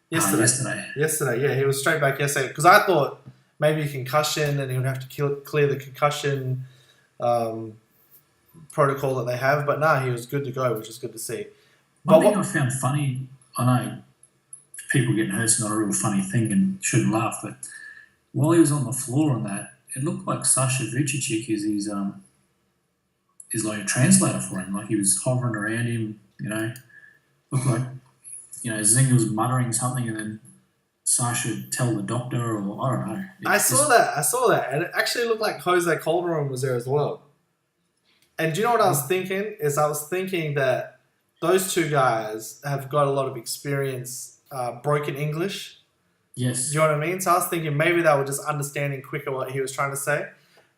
Yesterday, yeah. He was straight back yesterday. Because I thought maybe a concussion and he would have to clear the concussion protocol that they have. But no, he was good to go, which is good to see. One thing I found funny, I know people getting hurt's not a real funny thing and shouldn't laugh, but while he was on the floor on that, it looked like Sasha Vucicic is like a translator for him. Like, he was hovering around him, you know. Looked like, you know, Zinger was muttering something and then Sasha would tell the doctor, or I don't know. I saw that. And it actually looked like Jose Calderon was there as well. And do you know what I was thinking? I was thinking that those two guys have got a lot of experience, broken English. Yes. Do you know what I mean? So I was thinking maybe they were just understanding quicker what he was trying to say.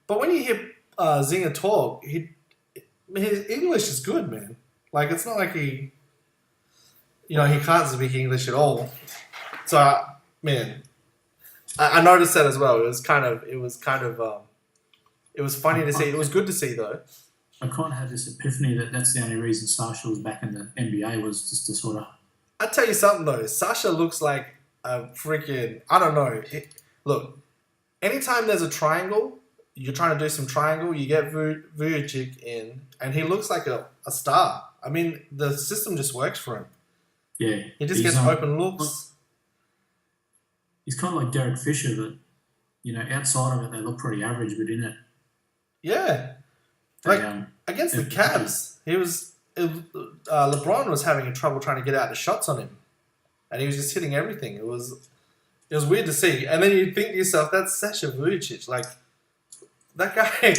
But when you hear Zinger talk, his English is good, man. Like, it's not like he can't speak English at all. So, man, I noticed that as well. It was funny to see. It was good to see, though. I kind of had this epiphany that that's the only reason Sasha was back in the NBA, was just to sort of... I'll tell you something, though. Sasha looks like a freaking... I don't know. Look, anytime there's a triangle, you're trying to do some triangle, you get Vujic in, and he looks like a star. I mean, the system just works for him. Yeah. He just gets open looks. He's kind of like Derek Fisher, but, you know, outside of it, they look pretty average, but in it... Yeah. Like, against the Cavs, LeBron was having trouble trying to get out the shots on him. And he was just hitting everything. It was weird to see. And then you think to yourself, that's Sasha Vujic. Like, that guy, do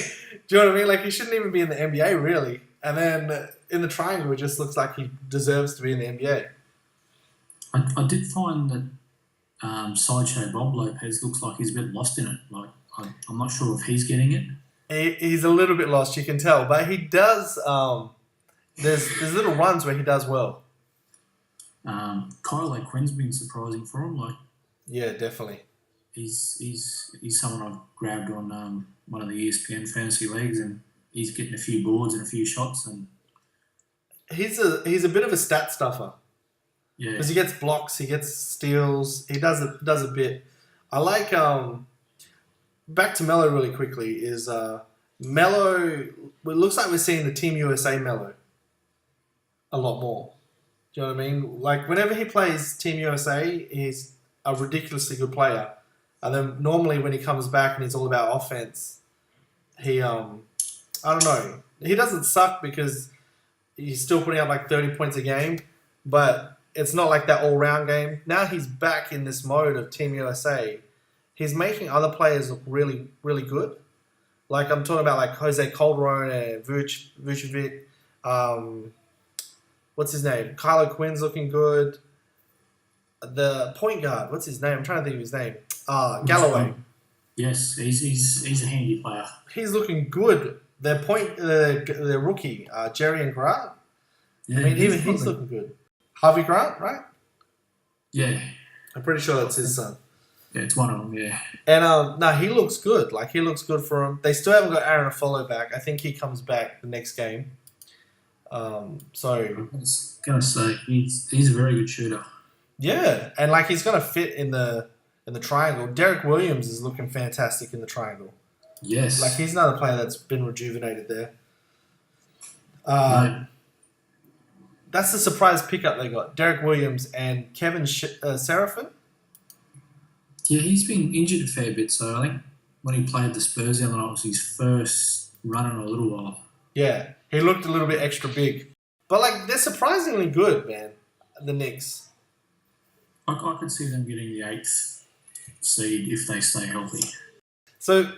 you know what I mean? Like, he shouldn't even be in the NBA, really. And then in the triangle, it just looks like he deserves to be in the NBA. I did find that Sideshow Bob Lopez looks like he's a bit lost in it. Like, I'm not sure if he's getting it. He's a little bit lost, you can tell, but he does. There's little runs where he does well. Kyle Quinn's been surprising for him. Like, yeah, definitely. He's someone I've grabbed on one of the ESPN fantasy leagues, and he's getting a few boards and a few shots, and He's a bit of a stat stuffer yeah, because he gets blocks, he gets steals, he does a bit. I like back to Melo really quickly is Melo. It looks like we're seeing the Team USA Melo a lot more. Do you know what I mean? Like whenever he plays Team USA, he's a ridiculously good player, and then normally when he comes back and it's all about offense, he I don't know, he doesn't suck because he's still putting up like 30 points a game, but it's not like that all-round game. Now he's back in this mode of Team USA. He's making other players look really, really good. Like I'm talking about like Jose Calderon and Vucevic. What's his name? Kylo Quinn's looking good. The point guard, what's his name? I'm trying to think of his name. Galloway. Yes, he's a handy player. He's looking good. Their rookie, Jerry and Grant. Yeah, I mean, even he's looking good. Harvey Grant, right? Yeah, I'm pretty sure that's his son. yeah, it's one of them. Yeah, And no, he looks good. Like he looks good for him. They still haven't got Aaron Afolo back. I think he comes back the next game. So I was gonna say he's a very good shooter. yeah, and like he's gonna fit in the triangle. Derek Williams is looking fantastic in the triangle. Yes, Like he's another player that's been rejuvenated there. Right. That's the surprise pickup they got. Derek Williams and Kevin Seraphin. Yeah, he's been injured a fair bit, so I think when he played the Spurs the other night was his first run in a little while. Yeah, he looked a little bit extra big. But, like, they're surprisingly good, man, the Knicks. I could see them getting the 8th seed if they stay healthy. So,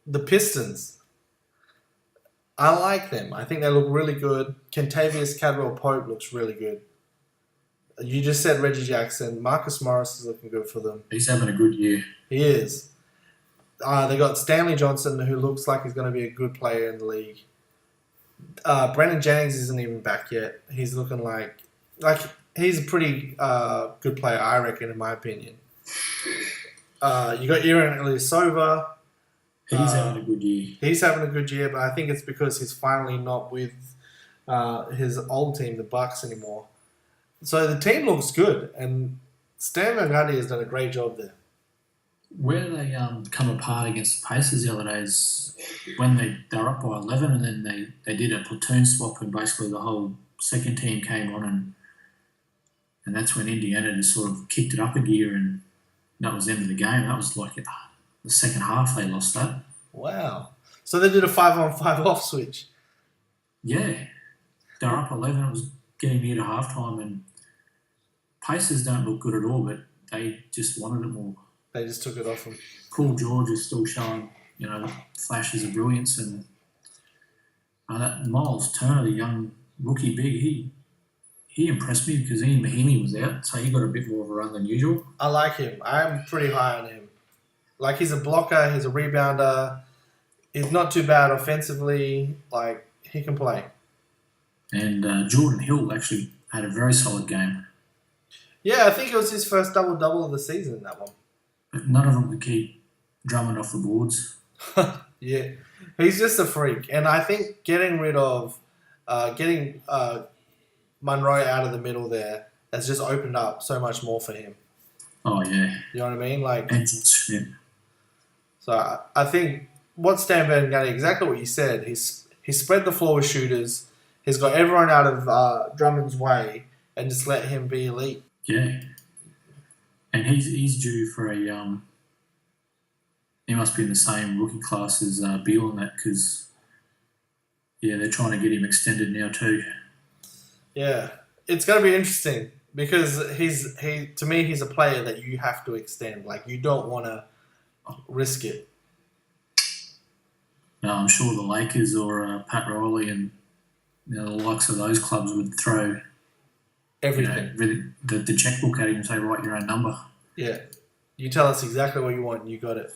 the Pistons, I like them. I think they look really good. Kentavious Caldwell-Pope looks really good. You just said Reggie Jackson. Marcus Morris is looking good for them. He's having a good year. He is. They got Stanley Johnson, who looks like he's going to be a good player in the league. Brandon Jennings isn't even back yet. He's looking like he's a pretty good player, I reckon, in my opinion. You got Aaron Ilyasova. He's having a good year. He's having a good year, but I think it's because he's finally not with his old team, the Bucks, anymore. So the team looks good, and Stan Van Gundy has done a great job there. Where they come apart against the Pacers the other day is when they were up by 11 and then they did a platoon swap and basically the whole second team came on and that's when Indiana just sort of kicked it up a gear and that was the end of the game. That was like the second half they lost that. Wow. So they did a 5-on-5 off switch. Yeah. They were up 11. It was getting near to halftime and Pacers don't look good at all, but they just wanted it more. They just took it off him. Paul George is still showing, flashes of brilliance, and that Miles Turner, the young rookie big, he impressed me because Ian Mahinmi was out, so he got a bit more of a run than usual. I like him. I'm pretty high on him. Like, he's a blocker, he's a rebounder, he's not too bad offensively, like, he can play. And Jordan Hill actually had a very solid game. Yeah, I think it was his first double-double of the season, that one. But none of them could keep Drummond off the boards. Yeah, he's just a freak. And I think getting rid of, Monroe out of the middle there has just opened up so much more for him. Oh, yeah. You know what I mean? Like, And yeah. so I think what Stan Van Gundy, exactly what you said, he's spread the floor with shooters, he's got everyone out of Drummond's way, and just let him be elite. Yeah. And he's due for a he must be in the same rookie class as Beal and that because they're trying to get him extended now too. Yeah, it's going to be interesting because to me he's a player that you have to extend. Like, you don't want to risk it. No, I'm sure the Lakers or Pat Riley and the likes of those clubs would throw Everything. The checkbook at him and say, write your own number. Yeah. You tell us exactly what you want and you got it.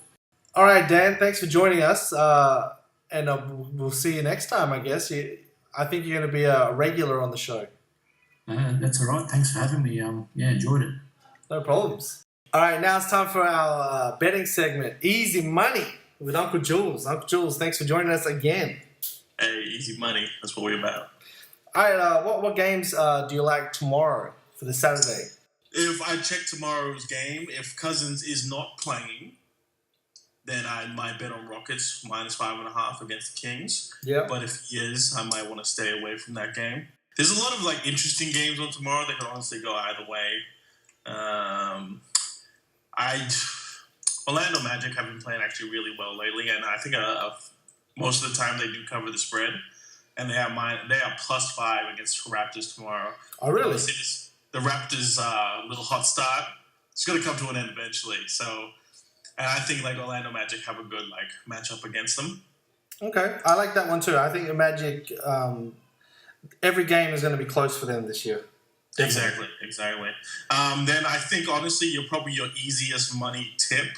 All right, Dan, thanks for joining us. And we'll see you next time, I guess. I think you're going to be a regular on the show. That's all right. Thanks for having me. Enjoyed it. No problems. All right, now it's time for our betting segment, Easy Money with Uncle Julz. Uncle Julz, thanks for joining us again. Easy money. That's what we're about. All right, what games do you like tomorrow for the Saturday? If I check tomorrow's game, if Cousins is not playing, then I might bet on Rockets -5.5 against the Kings. Yeah. But if he is, I might want to stay away from that game. There's a lot of like interesting games on tomorrow that can honestly go either way. Orlando Magic have been playing actually really well lately, and I think most of the time they do cover the spread, and they are +5 against Raptors tomorrow. Oh, really? The Raptors' little hot start, it's going to come to an end eventually. So, and I think like Orlando Magic have a good like matchup against them. Okay, I like that one too. I think the Magic, every game is going to be close for them this year. Definitely. Exactly. Then I think honestly, your easiest money tip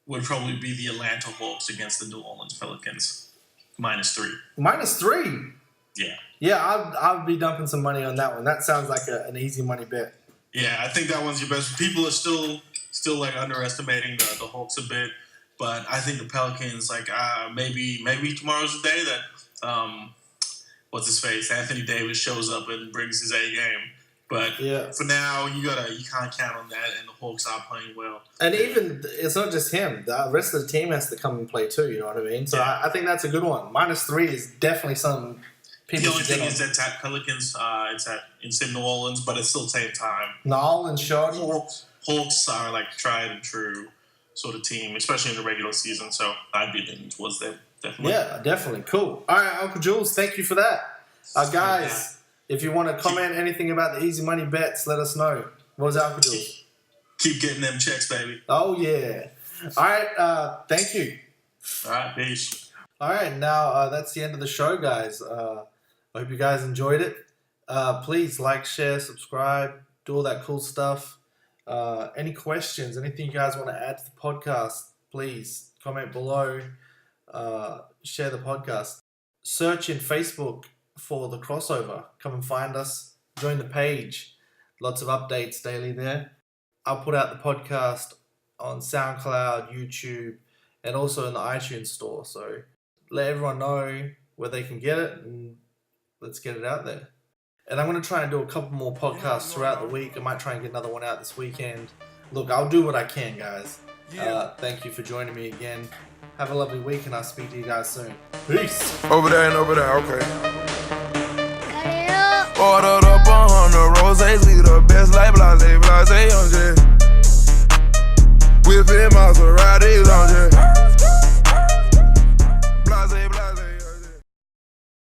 would probably be the Atlanta Hawks against the New Orleans Pelicans, -3. -3. Yeah. Yeah, I'd be dumping some money on that one. That sounds like an easy money bet. Yeah, I think that one's your best. People are still like underestimating the Hawks a bit, but I think the Pelicans maybe tomorrow's the day that what's his face, Anthony Davis shows up and brings his A game. But for now, you can't count on that, and the Hawks are playing well. And even it's not just him; the rest of the team has to come and play too. You know what I mean? So I think that's a good one. -3 is definitely something. The only thing is that at Pelicans, it's in New Orleans, but it's still same time. Noel and Shorty. Hawks are like tried and true sort of team, especially in the regular season. So I'd be leaning towards them, definitely. Yeah, definitely. Cool. All right, Uncle Julz, thank you for that. Guys, if you want to comment anything about the easy money bets, let us know. What was that, Uncle Julz? Keep getting them checks, baby. Oh, yeah. All right, thank you. All right, peace. All right, now that's the end of the show, guys. I hope you guys enjoyed it. Please like, share, subscribe, do all that cool stuff. Any questions, anything you guys want to add to the podcast, please comment below. Share the podcast. Search in Facebook for The Crossover. Come and find us. Join the page. Lots of updates daily there. I'll put out the podcast on SoundCloud, YouTube, and also in the iTunes store. So let everyone know where they can get it, and let's get it out there. And I'm going to try and do a couple more podcasts throughout the week. I might try and get another one out this weekend. Look, I'll do what I can, guys. Thank you for joining me again. Have a lovely week, and I'll speak to you guys soon. Peace. Over there and over there, okay. Ordered up 100 roses, we the best like blase, blase, on J. Whipping Maseratis on J.